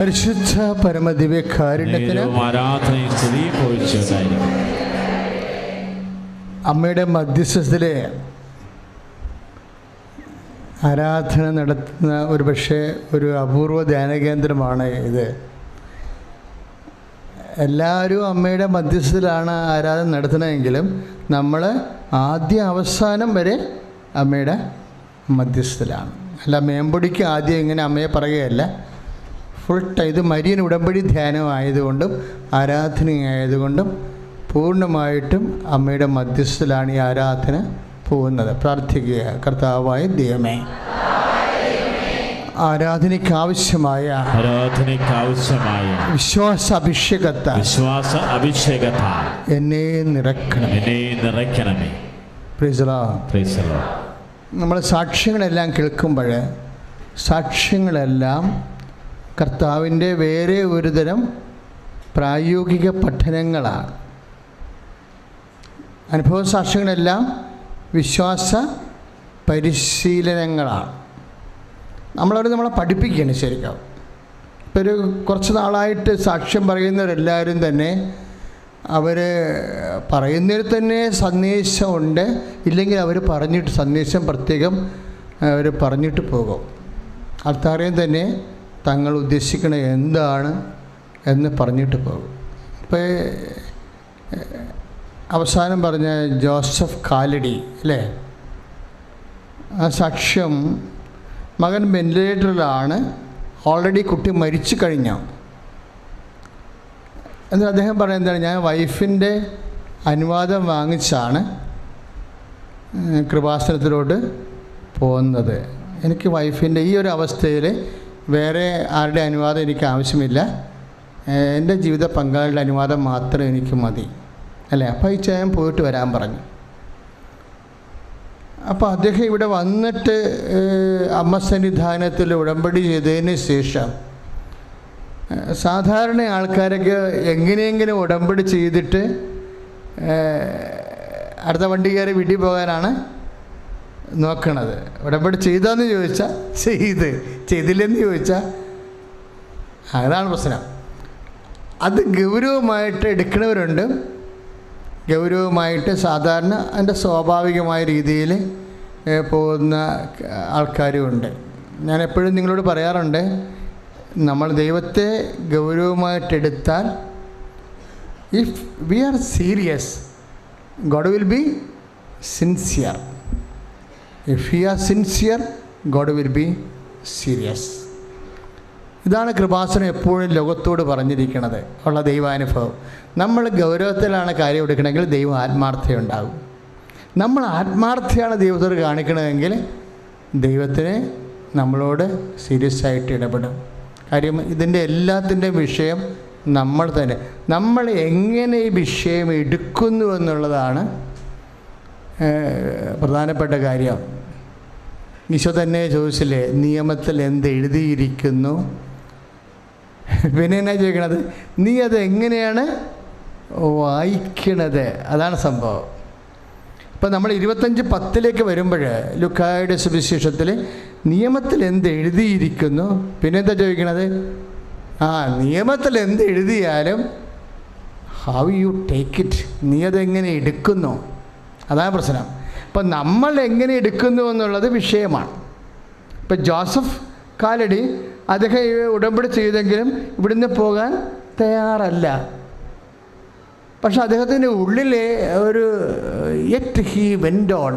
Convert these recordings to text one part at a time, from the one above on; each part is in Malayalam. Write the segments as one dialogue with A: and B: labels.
A: പരിശുദ്ധ പരമദിവ്യകാരുണ്യത്തിന് അമ്മയുടെ മധ്യസ്ഥത്തിലെ ആരാധന നടത്തുന്ന ഒരു അപൂർവ ധ്യാനകേന്ദ്രമാണ് ഇത്. എല്ലാവരും അമ്മയുടെ മധ്യസ്ഥത്തിലാണ് ആരാധന നടത്തുന്നതെങ്കിലും നമ്മൾ ആദ്യ അവസാനം വരെ അമ്മയുടെ മധ്യസ്ഥത്തിലാണ്. അല്ല, മേമ്പൊടിക്ക് ആദ്യം ഇങ്ങനെ അമ്മയെ പറയുകയല്ല, ഫുൾ ടൈം. ഇത് മരിയൻ ഉടമ്പടി ധ്യാനമായതുകൊണ്ടും ആരാധനയായതുകൊണ്ടും പൂർണ്ണമായിട്ടും അമ്മയുടെ മധ്യസ്ഥത്തിലാണ് ഈ ആരാധന പോകുന്നത്. പ്രാർത്ഥിക്കുക. കർത്താവായ ദൈവമേ, ആരാധനയ്ക്കാവശ്യമായ വിശ്വാസ അഭിഷേകത്താൽ എന്നെ നിറയ്ക്കണമേ. Price the Lord. നമ്മൾ സാക്ഷ്യങ്ങളെല്ലാം കേൾക്കുമ്പോൾ സാക്ഷ്യങ്ങളെല്ലാം കർത്താവിൻ്റെ വേറെ ഒരുതരം പ്രായോഗിക പഠനങ്ങളാണ്. അനുഭവ സാക്ഷ്യങ്ങളെല്ലാം വിശ്വാസ പരിശീലനങ്ങളാണ്. നമ്മളെ പഠിപ്പിക്കുകയാണ് ശരിക്കും. ഇപ്പോൾ കുറച്ച് നാളായിട്ട് സാക്ഷ്യം പറയുന്നവരെല്ലാവരും തന്നെ അവർ പറയുന്നതിൽ തന്നെ സന്ദേശമുണ്ട്, ഇല്ലെങ്കിൽ അവർ പറഞ്ഞിട്ട് സന്ദേശം പ്രത്യേകം അവർ പറഞ്ഞിട്ട് പോകും. അത്രയും തന്നെ തങ്ങൾ ഉദ്ദേശിക്കണ എന്താണ് എന്ന് പറഞ്ഞിട്ട് പോകും. ഇപ്പോൾ അവസാനം പറഞ്ഞ ജോസഫ് കാലടി അല്ലേ, ആ സാക്ഷ്യം മകൻ വെന്റിലേറ്ററിലാണ്, ഓൾറെഡി കുട്ടി മരിച്ചു കഴിഞ്ഞു. എന്നിട്ട് അദ്ദേഹം പറയുന്നതാണ്, ഞാൻ വൈഫിൻ്റെ അനുവാദം വാങ്ങിച്ചാണ് കൃപാസനത്തിലോട്ട് പോകുന്നത്. എനിക്ക് വൈഫിൻ്റെ ഈ ഒരു അവസ്ഥയിൽ വേറെ ആരുടെ അനുവാദം എനിക്ക് ആവശ്യമില്ല, എൻ്റെ ജീവിത പങ്കാളിയുടെ അനുവാദം മാത്രം എനിക്ക് മതി അല്ലേ. അപ്പോൾ ഈ ചേട്ടൻ പോയിട്ട് വരാൻ പറഞ്ഞു. അപ്പോൾ അദ്ദേഹം ഇവിടെ വന്നിട്ട് അമ്മ സന്നിധാനത്തിൽ ഉടമ്പടി ചെയ്തതിന് ശേഷം സാധാരണ ആൾക്കാരൊക്കെ എങ്ങനെയെങ്കിലും ഉടമ്പടി ചെയ്തിട്ട് അടുത്ത വണ്ടി കയറി വീട്ടിൽ പോകാനാണ് നോക്കണത്. ഉടമ്പടി ചെയ്താന്ന് ചോദിച്ചാൽ ചെയ്തില്ലെന്ന് ചോദിച്ചാൽ അതാണ് പ്രശ്നം. അത് ഗൗരവമായിട്ട് എടുക്കുന്നവരുണ്ട്, ഗൗരവമായിട്ട് സാധാരണ അതിൻ്റെ സ്വാഭാവികമായ രീതിയിൽ പോകുന്ന ആൾക്കാരുമുണ്ട്. ഞാൻ എപ്പോഴും നിങ്ങളോട് പറയാറുണ്ട്, നമ്മൾ ദൈവത്തെ ഗൗരവമായിട്ടെടുത്താൽ, if we are serious, God will be sincere. If we are sincere, God will be serious. ഇതാണ് കൃപാസനം എപ്പോഴും ലോകത്തോട് പറഞ്ഞിരിക്കുന്നത് ഉള്ള ദൈവാനുഭവം. നമ്മൾ ഗൗരവത്തിലാണ് കാര്യം എടുക്കണമെങ്കിൽ ദൈവം ആത്മാർത്ഥയുണ്ടാകും. നമ്മൾ ആത്മാർത്ഥയാണ് ദൈവത്തോട് കാണിക്കണമെങ്കിൽ ദൈവത്തിന് നമ്മളോട് സീരിയസ് ആയിട്ട് ഇടപെടും. കാര്യം ഇതിൻ്റെ എല്ലാത്തിൻ്റെയും വിഷയം നമ്മൾ തന്നെ. നമ്മൾ എങ്ങനെ ഈ വിഷയം എടുക്കുന്നു എന്നുള്ളതാണ് പ്രധാനപ്പെട്ട കാര്യം. ഈശോ തന്നെ ചോദിച്ചില്ലേ, നിയമത്തിൽ എന്ത് എഴുതിയിരിക്കുന്നു? പിന്നെ എന്നാ ചോദിക്കണത്, നീ അത് എങ്ങനെയാണ് വായിക്കണത്? അതാണ് സംഭവം. ഇപ്പം നമ്മൾ 25:10 വരുമ്പോൾ ലൂക്കായുടെ സുവിശേഷത്തിൽ നിയമത്തിൽ എന്ത് എഴുതിയിരിക്കുന്നു, പിന്നെന്താ ചോദിക്കണത്? നിയമത്തിൽ എന്ത് എഴുതിയാലും ഹൗ യു ടേക്ക് ഇറ്റ്, നീ അതെങ്ങനെ എടുക്കുന്നു, അതാണ് പ്രശ്നം. അപ്പം നമ്മൾ എങ്ങനെ എടുക്കുന്നു എന്നുള്ളത് വിഷയമാണ്. ഇപ്പം ജോസഫ് കാലടി അദ്ദേഹം ഉടമ്പടി ചെയ്തെങ്കിലും ഇവിടുന്ന് പോകാൻ തയ്യാറല്ല. പക്ഷെ അദ്ദേഹത്തിൻ്റെ ഉള്ളിലെ ഒരു യെറ്റ് ഹി വെൻ്റ് ഓൺ,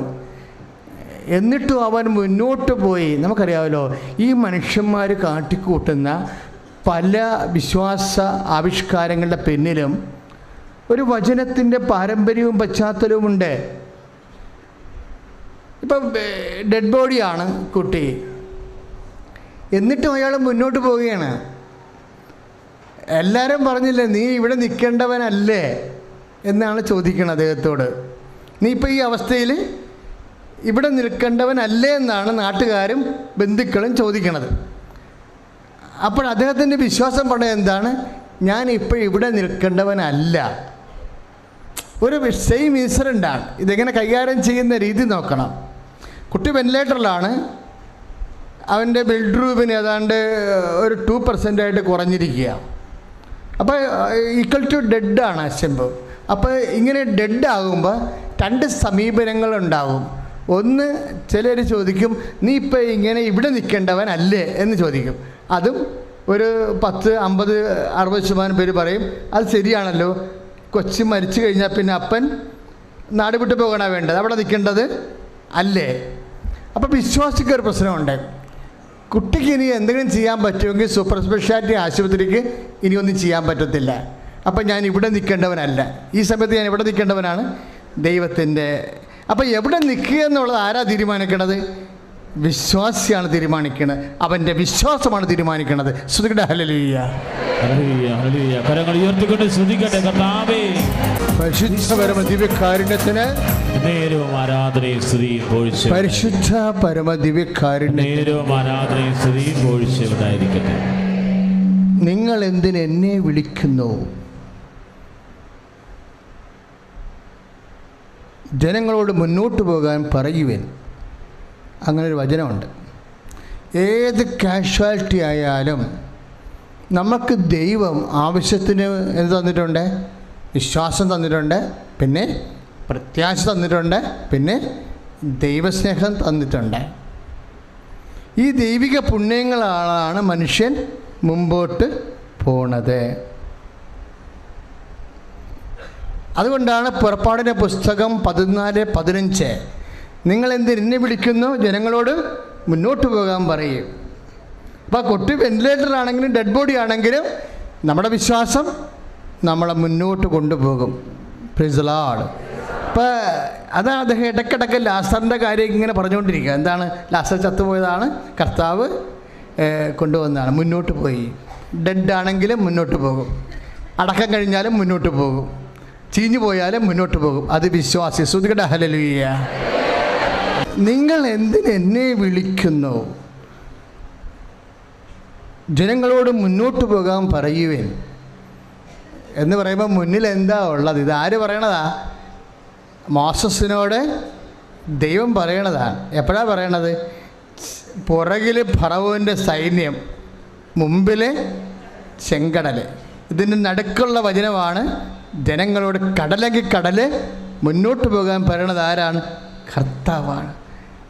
A: എന്നിട്ടും അവൻ മുന്നോട്ട് പോയി. നമുക്കറിയാമല്ലോ, ഈ മനുഷ്യന്മാർ കാട്ടിക്കൂട്ടുന്ന പല വിശ്വാസ ആവിഷ്കാരങ്ങളുടെ പിന്നിലും ഒരു വചനത്തിൻ്റെ പാരമ്പര്യവും പശ്ചാത്തലവുമുണ്ട്. ഇപ്പം ഡെഡ് ബോഡിയാണ് കുട്ടി, എന്നിട്ടും അയാൾ മുന്നോട്ട് പോവുകയാണ്. എല്ലാവരും പറഞ്ഞില്ലേ, നീ ഇവിടെ നിൽക്കേണ്ടവനല്ലേ എന്നാണ് ചോദിക്കുന്നത് അദ്ദേഹത്തോട്. നീ ഇപ്പോൾ ഈ അവസ്ഥയിൽ ഇവിടെ നിൽക്കേണ്ടവനല്ലേ എന്നാണ് നാട്ടുകാരും ബന്ധുക്കളും ചോദിക്കണത്. അപ്പോൾ അദ്ദേഹത്തിൻ്റെ വിശ്വാസം പറഞ്ഞത് എന്താണ്? ഞാൻ ഇപ്പോൾ ഇവിടെ നിൽക്കേണ്ടവനല്ല. ഒരു സെയിം ഇൻസിഡൻ്റാണ്. ഇതെങ്ങനെ കൈകാര്യം ചെയ്യുന്ന രീതി നോക്കണം. കുട്ടി വെന്റിലേറ്ററിലാണ്, അവൻ്റെ ബിൽഡ്രൂബിന് ഏതാണ്ട് ഒരു 2% കുറഞ്ഞിരിക്കുക. അപ്പോൾ ഈക്വൽ ടു ഡെഡാണ് ശംഭു. അപ്പോൾ ഇങ്ങനെ ഡെഡ് ആകുമ്പോൾ 2 സമീപനങ്ങളുണ്ടാകും. ഒന്ന്, ചിലർ ചോദിക്കും നീ ഇപ്പോൾ ഇങ്ങനെ ഇവിടെ നിൽക്കേണ്ടവനല്ലേ എന്ന് ചോദിക്കും. അതും ഒരു 10, 50, 60% പേര് പറയും അത് ശരിയാണല്ലോ, കൊച്ചു മരിച്ചു കഴിഞ്ഞാൽ പിന്നെ അപ്പൻ നാട് വിട്ട് പോകണ വേണ്ടത്, അവിടെ നിൽക്കേണ്ടത് അല്ലേ? അപ്പോൾ വിശ്വാസിക്ക് ഒരു പ്രശ്നമുണ്ട്. കുട്ടിക്ക് ഇനി എന്തെങ്കിലും ചെയ്യാൻ പറ്റുമെങ്കിൽ സൂപ്പർ സ്പെഷ്യാലിറ്റി ആശുപത്രിക്ക് ഇനി ഒന്നും ചെയ്യാൻ പറ്റത്തില്ല. അപ്പം ഞാൻ ഇവിടെ നിൽക്കേണ്ടവനല്ല, ഈ സമയത്ത് ഞാൻ ഇവിടെ നിൽക്കേണ്ടവനാണ് ദൈവത്തിൻ്റെ. അപ്പം എവിടെ നിൽക്കുക എന്നുള്ളത് ആരാ തീരുമാനിക്കണത്? വിശ്വാസിയാണ് തീരുമാനിക്കുന്നത്. അവൻ്റെ വിശ്വാസമാണ് തീരുമാനിക്കുന്നത്. ശ്രുതികട്ടെ ഹല്ലേലൂയ.
B: കരങ്ങൾ ഉയർത്തിക്കൊണ്ട് ശ്രുതിക്കട്ടെ. കർത്താവേ,
A: പരിശുദ്ധ പരമ ദിവ്യകാരുണ്യത്തിന്
B: നേരവും ആരാധനയും സ്തുതിയും പോഴ്ച.
A: പരിശുദ്ധ പരമ ദിവ്യകാരുണ്യത്തിന്
B: നേരവും ആരാധനയും സ്തുതിയും പോഴ്ച ഉണ്ടായിരിക്കട്ടെ.
A: നിങ്ങൾ എന്തിന് എന്നെ വിളിക്കുന്നു? ജനങ്ങളോട് മുന്നോട്ട് പോകാൻ പറയുവൻ. അങ്ങനൊരു വചനമുണ്ട്. ഏത് കാഷ്വാലിറ്റി ആയാലും നമുക്ക് ദൈവം ആവശ്യത്തിന് എന്ത് തന്നിട്ടുണ്ട്? വിശ്വാസം തന്നിട്ടുണ്ട്, പിന്നെ പ്രത്യാശ തന്നിട്ടുണ്ട്, പിന്നെ ദൈവസ്നേഹം തന്നിട്ടുണ്ട്. ഈ ദൈവിക പുണ്യങ്ങളാണ് മനുഷ്യൻ മുമ്പോട്ട് പോണത്. അതുകൊണ്ടാണ് പുറപ്പാടിൻ്റെ പുസ്തകം 14:15 നിങ്ങളെന്തിന് എന്നെ വിളിക്കുന്നു? ജനങ്ങളോട് മുന്നോട്ട് പോകാൻ പറയും. അപ്പോൾ കൊട്ടി വെന്റിലേറ്ററാണെങ്കിലും ഡെഡ് ബോഡി ആണെങ്കിലും നമ്മുടെ വിശ്വാസം നമ്മളെ മുന്നോട്ട് കൊണ്ടുപോകും. Price the Lord. അപ്പോൾ അതാണ് അദ്ദേഹം ഇടയ്ക്കിടയ്ക്ക് ലാസറിൻ്റെ കാര്യം ഇങ്ങനെ പറഞ്ഞുകൊണ്ടിരിക്കുക. എന്താണ്? ലാസർ ചത്തുപോയതാണ്, കർത്താവ് കൊണ്ടുവന്നതാണ്. മുന്നോട്ട് പോയി. ഡെഡ് ആണെങ്കിലും മുന്നോട്ട് പോകും, അടക്കം കഴിഞ്ഞാലും മുന്നോട്ട് പോകും, ചീഞ്ഞു പോയാലും മുന്നോട്ട് പോകും. അത് വിശ്വാസി. ശ്രുതികട്ടെ ഹല്ലേലൂയ. നിങ്ങൾ എന്തിന് എന്നെ വിളിക്കുന്നു? ജനങ്ങളോട് മുന്നോട്ട് പോകാൻ പറയുവേൻ എന്ന് പറയുമ്പോൾ മുന്നിൽ എന്താ ഉള്ളത്? ഇതാര് പറയണതാ? മോസസിനോട് ദൈവം പറയണതാണ്. എപ്പോഴാണ് പറയണത്? പുറകിൽ ഫറവോൻ്റെ സൈന്യം, മുമ്പിൽ ചെങ്കടൽ. ഇതിൻ്റെ നടുക്കുള്ള വചനമാണ്. ജനങ്ങളോട് കടലെങ്കിൽ കടൽ മുന്നോട്ട് പോകാൻ പറയണത് ആരാണ്? കർത്താവാണ്.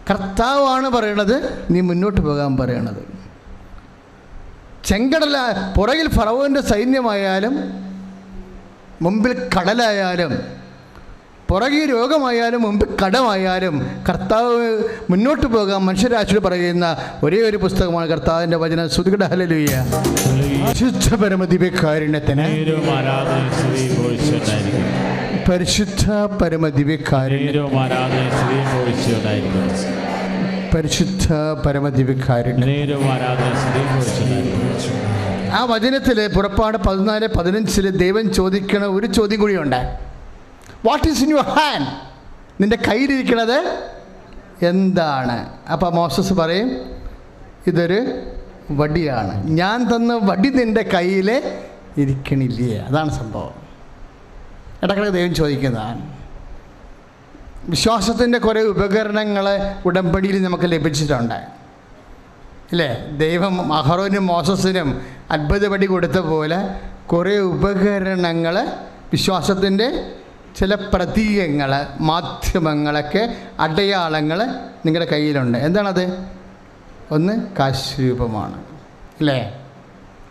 A: കർത്താവാണ് പറയണത് നീ മുന്നോട്ട് പോകാൻ പറയണത്. ചെങ്കടല പുറകിൽ ഫറവോൻ്റെ സൈന്യമായാലും മുമ്പിൽ കടലായാലും പുറകിൽ രോഗമായാലും മുമ്പിൽ കടമായാലും കർത്താവ് മുന്നോട്ട് പോകാൻ മനുഷ്യരാശിയോട് പറയുന്ന ഒരേ ഒരു പുസ്തകമാണ് കർത്താവിൻ്റെ വചനം. ശ്രുതികട്ടെ ഹല്ലേലൂയ. പരിശുദ്ധ പരമ ദിവ്യകാരുണ്യത്തിന് പരിശുദ്ധ പരമ ദിവ്യകാരുണ്യം പരിശുദ്ധ പരമ ദിവ്യകാരുണ്യം. ആ വചനത്തിൽ പുറപ്പാട് 14:15 ദൈവം ചോദിക്കണ ഒരു ചോദ്യം കൂടിയുണ്ട്. What is in your hand? നിൻ്റെ കയ്യിലിരിക്കണത് എന്താണ്? അപ്പോൾ മോസസ് പറയും ഇതൊരു വടിയാണ്. ഞാൻ തന്ന വടി നിൻ്റെ കയ്യിൽ ഇരിക്കണില്ലേ? അതാണ് സംഭവം. ഇടയ്ക്കിടയ്ക്ക് ദൈവം ചോദിക്കുന്നതാണ്. വിശ്വാസത്തിൻ്റെ കുറേ ഉപകരണങ്ങൾ ഉടമ്പടിയിൽ നമുക്ക് ലഭിച്ചിട്ടുണ്ട്, ഇല്ലേ? ദൈവം അഹറോനും മോസസിനും അത്ഭുതപടി കൊടുത്ത പോലെ കുറേ ഉപകരണങ്ങൾ, വിശ്വാസത്തിൻ്റെ ചില പ്രതീകങ്ങൾ, മാധ്യമങ്ങളൊക്കെ, അടയാളങ്ങൾ നിങ്ങളുടെ കയ്യിലുണ്ട്. എന്താണത്? ഒന്ന് കാശുരൂപമാണ്, അല്ലേ?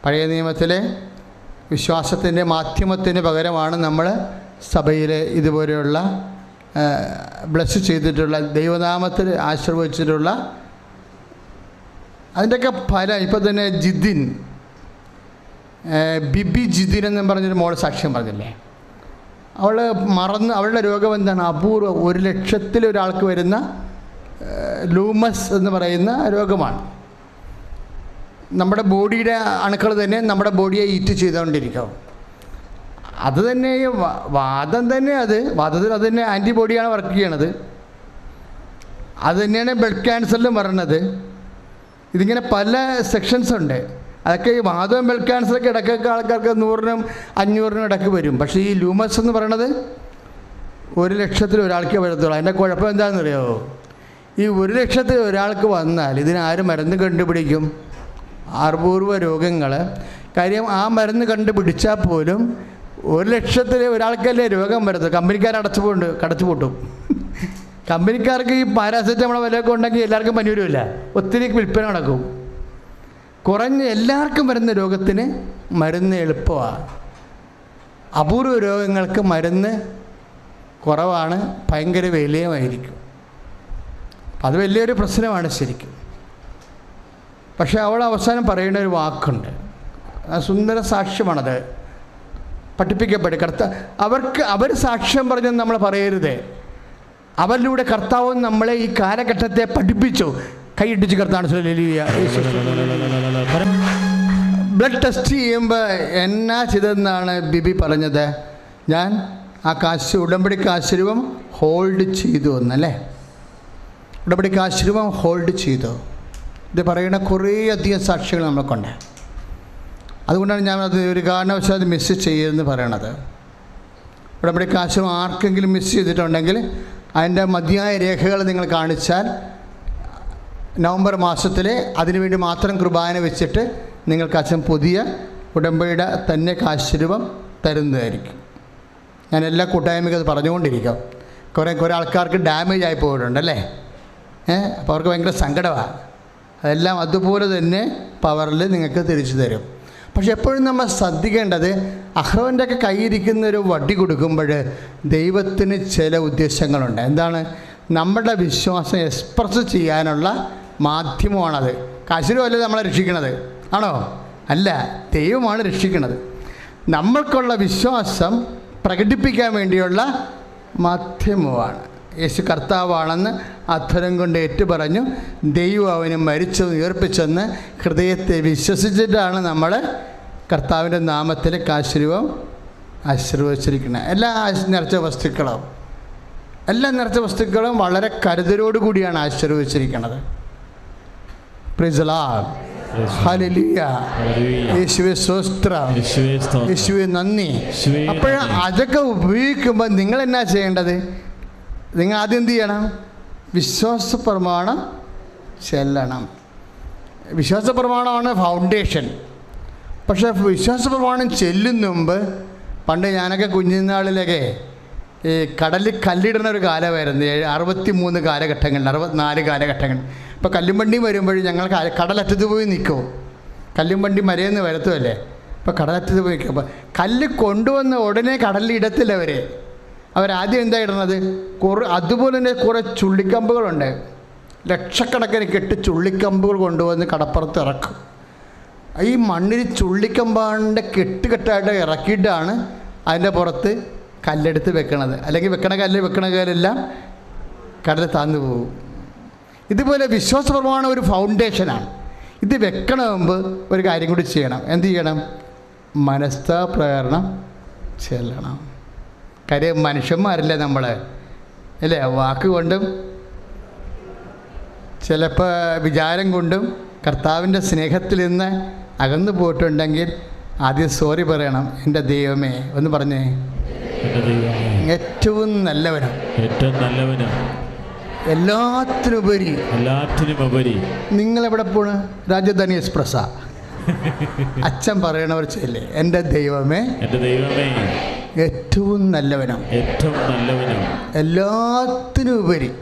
A: പഴയ നിയമത്തിലെ വിശ്വാസത്തിൻ്റെ മാധ്യമത്തിന് പകരമാണ് നമ്മൾ സഭയിൽ ഇതുപോലെയുള്ള ബ്ലസ് ചെയ്തിട്ടുള്ള ദൈവനാമത്തിൽ ആശ്രയിച്ചിട്ടുള്ള അതിൻ്റെയൊക്കെ ഫലം. ഇപ്പോൾ തന്നെ ജിതിൻ, ബിബി ജിതിൻ എന്നും പറഞ്ഞൊരു മോൾ സാക്ഷ്യം പറഞ്ഞില്ലേ? അവൾ അവളുടെ രോഗം എന്താണ്? അപൂർവം 1,00,000 ഒരാൾക്ക് വരുന്ന ലൂമസ് എന്ന് പറയുന്ന രോഗമാണ്. നമ്മുടെ ബോഡിയുടെ അണുക്കൾ തന്നെ നമ്മുടെ ബോഡിയെ ഈറ്റ് ചെയ്തുകൊണ്ടിരിക്കും. അത് തന്നെ വാദം തന്നെ, വാദത്തിൽ അത് തന്നെ ആൻറ്റിബോഡിയാണ് വർക്ക് ചെയ്യണത്. അത് തന്നെയാണ് ബ്ലഡ് ക്യാൻസറിലും വരണത്. ഇതിങ്ങനെ പല സെക്ഷൻസ് ഉണ്ട്. അതൊക്കെ ഈ വാദവും ബ്ലഡ് ക്യാൻസറൊക്കെ ഇടയ്ക്കൊക്കെ ആൾക്കാർക്ക് 100-നും 500-നും ഇടയ്ക്ക് വരും. പക്ഷേ ഈ ലൂമസ് എന്ന് പറയണത് 1,00,000 ഒരാൾക്കേ വരത്തുള്ളൂ. അതിൻ്റെ കുഴപ്പം എന്താണെന്നറിയാമോ? ഈ 1,00,000 ഒരാൾക്ക് വന്നാൽ ഇതിനാര് മരുന്ന് കണ്ടുപിടിക്കും? അപൂർവ രോഗങ്ങൾ. കാര്യം ആ മരുന്ന് കണ്ടുപിടിച്ചാൽ പോലും 1,00,000 ഒരാൾക്കല്ലേ രോഗം വരുന്നത്. കമ്പനിക്കാർ കടച്ചു പൂട്ടും. കമ്പനിക്കാർക്ക് ഈ പാരാസെറ്റമോൾ വിലയൊക്കെ ഉണ്ടെങ്കിൽ എല്ലാവർക്കും പനി വരുമില്ല, ഒത്തിരി വിൽപ്പന നടക്കും. കുറഞ്ഞ എല്ലാവർക്കും വരുന്ന രോഗത്തിന് മരുന്ന് എളുപ്പമാണ്. അപൂർവ രോഗങ്ങൾക്ക് മരുന്ന് കുറവാണ്, ഭയങ്കര വിലയുമായിരിക്കും. അത് വലിയൊരു പ്രശ്നമാണ് ശരിക്കും. പക്ഷേ അവൾ അവസാനം പറയുന്ന ഒരു വാക്കുണ്ട്, സുന്ദര സാക്ഷ്യമാണത്. പഠിപ്പിക്കപ്പെടും അവർ സാക്ഷ്യം പറഞ്ഞെന്ന് നമ്മൾ പറയരുത്. അവരിലൂടെ കർത്താവ് നമ്മളെ ഈ കാലഘട്ടത്തെ പഠിപ്പിച്ചു. കൈയിട്ടിച്ച് കർത്താവ് ബ്ലഡ് ടെസ്റ്റ് ചെയ്യുമ്പോൾ എന്നാ ചെയ്തെന്നാണ് ബിബി പറഞ്ഞത്? ഞാൻ ആ ഉടമ്പടി കാശുരൂപം ഹോൾഡ് ചെയ്തു എന്നല്ലേ? ഉടമ്പടി കാശുരൂപം ഹോൾഡ് ചെയ്തു. ഇത് പറയുന്ന കുറേയധികം സാക്ഷികൾ നമ്മൾക്കുണ്ട്. അതുകൊണ്ടാണ് ഞാനത് ഒരു കാരണവശാലും മിസ് ചെയ്യരുതെന്ന് പറയണത്. ഉടമ്പടി കാശുരൂപം ആർക്കെങ്കിലും മിസ് ചെയ്തിട്ടുണ്ടെങ്കിൽ അതിൻ്റെ മതിയായ രേഖകൾ നിങ്ങൾ കാണിച്ചാൽ നവംബർ മാസത്തിൽ അതിനുവേണ്ടി മാത്രം കുർബാന വെച്ചിട്ട് നിങ്ങൾക്ക് അച്ഛൻ പുതിയ ഉടമ്പടിയുടെ തന്നെ കാശുരൂപം തരുന്നതായിരിക്കും. ഞാൻ എല്ലാ കൂട്ടായ്മയ്ക്കും അത് പറഞ്ഞുകൊണ്ടിരിക്കാം. കുറേ ആൾക്കാർക്ക് ഡാമേജ് ആയി പോയിട്ടുണ്ടല്ലേ, അപ്പോൾ അവർക്ക് ഭയങ്കര സങ്കടമാണ്. അതെല്ലാം അതുപോലെ തന്നെ പവറിൽ നിങ്ങൾക്ക് തിരിച്ചു തരും. പക്ഷെ എപ്പോഴും നമ്മൾ ശ്രദ്ധിക്കേണ്ടത്, അഹ്റോൻ്റെയൊക്കെ കയ്യിരിക്കുന്ന ഒരു വടി കൊടുക്കുമ്പോൾ ദൈവത്തിന് ചില ഉദ്ദേശങ്ങളുണ്ട്. എന്താണ്? നമ്മുടെ വിശ്വാസം എക്സ്പ്രസ് ചെയ്യാനുള്ള മാധ്യമമാണത്. കാശുരൂപമല്ലേ നമ്മളെ രക്ഷിക്കണത്, ആണോ? അല്ല, ദൈവമാണ് രക്ഷിക്കണത്. നമ്മൾക്കുള്ള വിശ്വാസം പ്രകടിപ്പിക്കാൻ വേണ്ടിയുള്ള മാധ്യമമാണ്. യേശു കർത്താവാണെന്ന് അധരം കൊണ്ട് ഏറ്റുപറഞ്ഞു, ദൈവം അവന് മരിച്ചെന്ന് ഉയർപ്പിച്ചെന്ന് ഹൃദയത്തെ വിശ്വസിച്ചിട്ടാണ് നമ്മൾ കർത്താവിൻ്റെ നാമത്തിൽ കാശുരൂപം ആശീർവദിച്ചിരിക്കുന്നത്. എല്ലാ നിറച്ച വസ്തുക്കളും വളരെ കരുതലോടുകൂടിയാണ് ആശീർവദിച്ചിരിക്കുന്നത്. Praise the Lord. ഹല്ലേലൂയ. യേശുവേ സ്തോത്രം, യേശുവേ നന്ദി. അപ്പോൾ അതൊക്കെ ഉപയോഗിക്കുമ്പോൾ നിങ്ങൾ എന്നാ ചെയ്യേണ്ടത്? നിങ്ങൾ ആദ്യം എന്ത് ചെയ്യണം? വിശ്വാസ പ്രമാണം ചെല്ലണം. വിശ്വാസ പ്രമാണമാണ് ഫൗണ്ടേഷൻ. പക്ഷേ വിശ്വാസ പ്രമാണം ചെല്ലുന്ന മുമ്പ്, പണ്ട് ഞാനൊക്കെ കുഞ്ഞുനാളിലൊക്കെ ഈ കടലിൽ കല്ലിടുന്ന ഒരു കാലമായിരുന്നു. 63 കാലഘട്ടങ്ങളിൽ, 64 കാലഘട്ടങ്ങൾ. ഇപ്പോൾ കല്ലുംവണ്ടി വരുമ്പോഴും ഞങ്ങൾ കടലറ്റത്ത് പോയി നിൽക്കും. കല്ലുംവണ്ടി മരയെന്ന് വരത്തുമല്ലേ, ഇപ്പോൾ കടലറ്റത്ത് പോയി നിൽക്കും. അപ്പോൾ കല്ല് കൊണ്ടുവന്ന ഉടനെ കടലിൽ ഇടത്തില്ല അവരാദ്യം എന്താ ഇടുന്നത്? അതുപോലെ തന്നെ കുറേ ചുള്ളിക്കമ്പുകളുണ്ട്. ലക്ഷക്കണക്കിന് കെട്ട് ചുള്ളിക്കമ്പുകൾ കൊണ്ടുവന്ന് കടപ്പുറത്ത് ഇറക്കും. ഈ മണ്ണിൽ ചുള്ളിക്കമ്പാൻ്റെ കെട്ടുകെട്ടായിട്ട് ഇറക്കിയിട്ടാണ് അതിൻ്റെ പുറത്ത് കല്ലെടുത്ത് വെക്കണത്. അല്ലെങ്കിൽ വെക്കണ കല്ലെല്ലാം കടൽ താന്നു പോകും. ഇതുപോലെ വിശ്വാസപരമാണ് ഒരു ഫൗണ്ടേഷനാണ്. ഇത് വെക്കണ മുമ്പ് ഒരു കാര്യം കൂടി ചെയ്യണം. എന്ത് ചെയ്യണം? മനസ്താപ്രകരണം ചെല്ലണം. കാര്യം മനുഷ്യന്മാരല്ലേ നമ്മൾ, അല്ലേ? വാക്കുകൊണ്ടും ചിലപ്പോൾ വിചാരം കൊണ്ടും കർത്താവിൻ്റെ സ്നേഹത്തിൽ നിന്ന് അകന്നു പോയിട്ടുണ്ടെങ്കിൽ ആദ്യം സോറി പറയണം. എൻ്റെ ദൈവമേ ഒന്ന് പറഞ്ഞേ. ഏറ്റവും നല്ലവനും എല്ലാത്തിനുപരി നിങ്ങളെവിടെ പോണ്? രാജധാനി എക്സ്പ്രസ്സാ. അച്ഛൻ പറയണവർ ചെല്ലേ, എൻ്റെ ദൈവമേ ഏറ്റവും നല്ലവനും എല്ലാത്തിനുപരി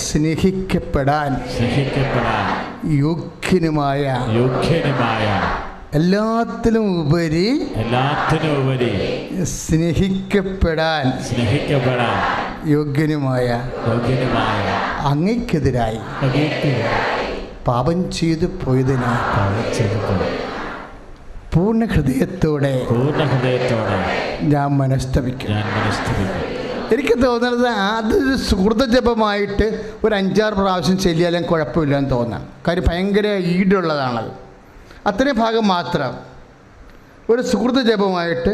A: സ്നേഹിക്കപ്പെടാൻ യോഗ്യനുമായ എല്ലാത്തിനും ഉപരി സ്നേഹിക്കപ്പെടാൻ യോഗ്യനുമായ അങ്ങയ്ക്കെതിരായി പാപം ചെയ്തു പോയതിനാൽ പൂർണ്ണ ഹൃദയത്തോടെ ഞാൻ മനസ്തപിക്കും. എനിക്ക് തോന്നുന്നത് അതൊരു സുഹൃത ജപമായിട്ട് ഒരു 5-6 പ്രാവശ്യം ചെല്ലിയാലും കുഴപ്പമില്ലെന്ന് തോന്നാം. കാര്യം ഭയങ്കര ഈടുള്ളതാണത്. അത്രയും ഭാഗം മാത്രം ഒരു സുഹൃത ജപമായിട്ട്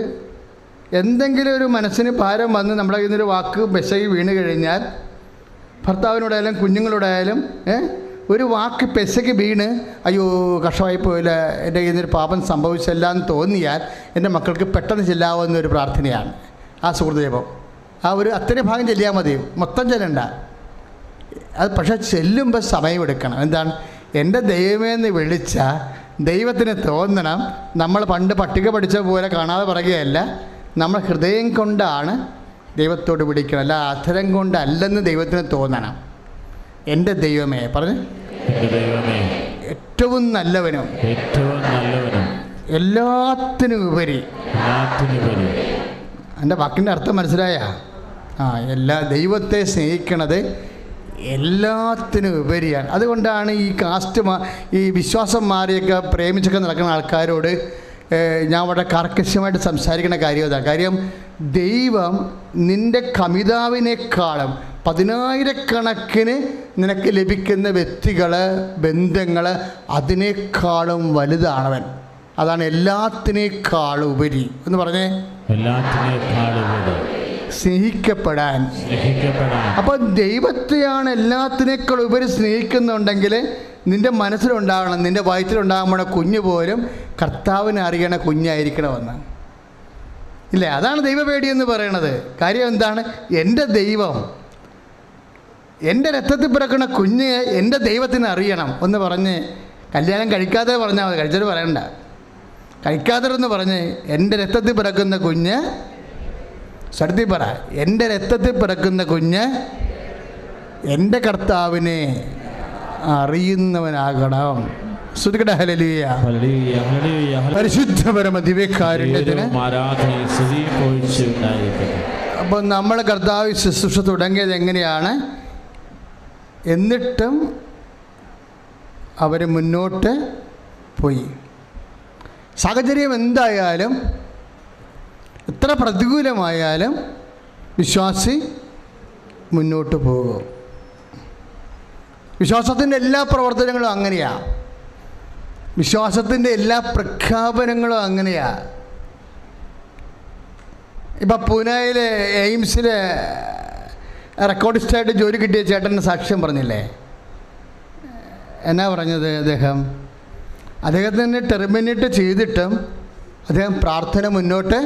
A: എന്തെങ്കിലും ഒരു മനസ്സിന് ഭാരം വന്ന് നമ്മുടെ കയ്യിൽ നിന്നൊരു വാക്ക് മെസ്സേജ് വീണ് കഴിഞ്ഞാൽ, ഭർത്താവിനോടായാലും കുഞ്ഞുങ്ങളോടായാലും ഒരു വാക്ക് പെസയ്ക്ക് വീണ് അയ്യോ കഷ്ടമായി പോയില്ല, എൻ്റെ കയ്യിൽ നിന്നൊരു പാപം സംഭവിച്ചല്ല എന്ന് തോന്നിയാൽ എൻ്റെ മക്കൾക്ക് പെട്ടെന്ന് ചെല്ലാവുന്ന ഒരു പ്രാർത്ഥനയാണ്. ആ സുഹൃത്ത് ജപം. ആ ഒരു അത്രയും ഭാഗം ചെല്ലിയാൽ മതി, മൊത്തം ചെല്ലണ്ട. അത് പക്ഷേ ചെല്ലുമ്പോൾ സമയമെടുക്കണം. എന്താണ്? എൻ്റെ ദൈവമേന്ന് വിളിച്ച ദൈവത്തിന് തോന്നണം. നമ്മൾ പണ്ട് പട്ടിക പഠിച്ച പോലെ കാണാതെ പറയുകയല്ല, നമ്മൾ ഹൃദയം കൊണ്ടാണ് ദൈവത്തോട് വിളിക്കണം, അല്ല അധരം കൊണ്ടല്ലെന്ന് ദൈവത്തിന് തോന്നണം. എൻ്റെ ദൈവമേ പറഞ്ഞ് ഏറ്റവും നല്ലവനും എല്ലാത്തിനും ഉപരി. എൻ്റെ വാക്കിൻ്റെ അർത്ഥം മനസ്സിലായ? ദൈവത്തെ സ്നേഹിക്കണത് എല്ലാത്തിനും ഉപരിയാണ്. അതുകൊണ്ടാണ് ഈ ഈ വിശ്വാസം മാറിയൊക്കെ പ്രേമിച്ചൊക്കെ നടക്കുന്ന ആൾക്കാരോട് ഞാൻ വളരെ കർക്കശമായിട്ട് സംസാരിക്കുന്ന കാര്യം അതാണ്. കാര്യം ദൈവം നിൻ്റെ കമിതാവിനേക്കാളും 10,000-കണക്കിന് നിനക്ക് ലഭിക്കുന്ന വ്യക്തികൾ, ബന്ധങ്ങൾ അതിനേക്കാളും വലുതാണവൻ. അതാണ് എല്ലാത്തിനേക്കാളും ഉപരി എന്ന് പറഞ്ഞേ. സ്നേഹിക്കപ്പെടാൻ. അപ്പോൾ ദൈവത്തെയാണ് എല്ലാത്തിനേക്കാളും ഉപരി സ്നേഹിക്കുന്നുണ്ടെങ്കിൽ നിൻ്റെ മനസ്സിലുണ്ടാകണം, നിൻ്റെ വയറ്റിലുണ്ടാകുമ്പോൾ കുഞ്ഞ് പോലും കർത്താവിനെ അറിയണ കുഞ്ഞായിരിക്കണമെന്ന് ഇല്ലേ? അതാണ് ദൈവപേടിയെന്ന് പറയണത്. കാര്യം എന്താണ്? എൻ്റെ ദൈവം, എൻ്റെ രക്തത്തിൽ പിറക്കുന്ന കുഞ്ഞ് എൻ്റെ ദൈവത്തിന് അറിയണം എന്ന് പറഞ്ഞ് കല്യാണം കഴിക്കാതെ പറഞ്ഞാൽ മതി, കഴിച്ചിട്ട് പറയണ്ട. കഴിക്കാതെന്ന് പറഞ്ഞ് എൻ്റെ രക്തത്തിൽ പിറക്കുന്ന കുഞ്ഞ്, സത്യത്തിൽ പറ, എൻ്റെ രക്തത്തിൽ പിറക്കുന്ന കുഞ്ഞ് എൻ്റെ കർത്താവിനെ അറിയുന്നവനാകണം. സ്തുതിക്കട്ടെ. ഹല്ലേലൂയ. പരിശുദ്ധ പരമ ദിവ്യകാരുണ്യത്തിന്. അപ്പോൾ നമ്മൾ കർത്താവ് ശുശ്രൂഷ തുടങ്ങിയത് എങ്ങനെയാണ്? എന്നിട്ടും അവർ മുന്നോട്ട് പോയി. സാഹചര്യം എന്തായാലും, എത്ര പ്രതികൂലമായാലും വിശ്വാസി മുന്നോട്ട് പോകും. വിശ്വാസത്തിൻ്റെ എല്ലാ പ്രവർത്തനങ്ങളും അങ്ങനെയാണ്. വിശ്വാസത്തിൻ്റെ എല്ലാ പ്രഖ്യാപനങ്ങളും അങ്ങനെയാണ്. ഇപ്പം പൂനെയിലെ എയിംസിൽ റെക്കോർഡിസ്റ്റായിട്ട് ജോലി കിട്ടിയ ചേട്ടന് സാക്ഷ്യം പറഞ്ഞില്ലേ? എന്നാ പറഞ്ഞത്? അദ്ദേഹത്തിന് ടെർമിനേറ്റ് ചെയ്തിട്ടും അദ്ദേഹം പ്രാർത്ഥന മുന്നോട്ട്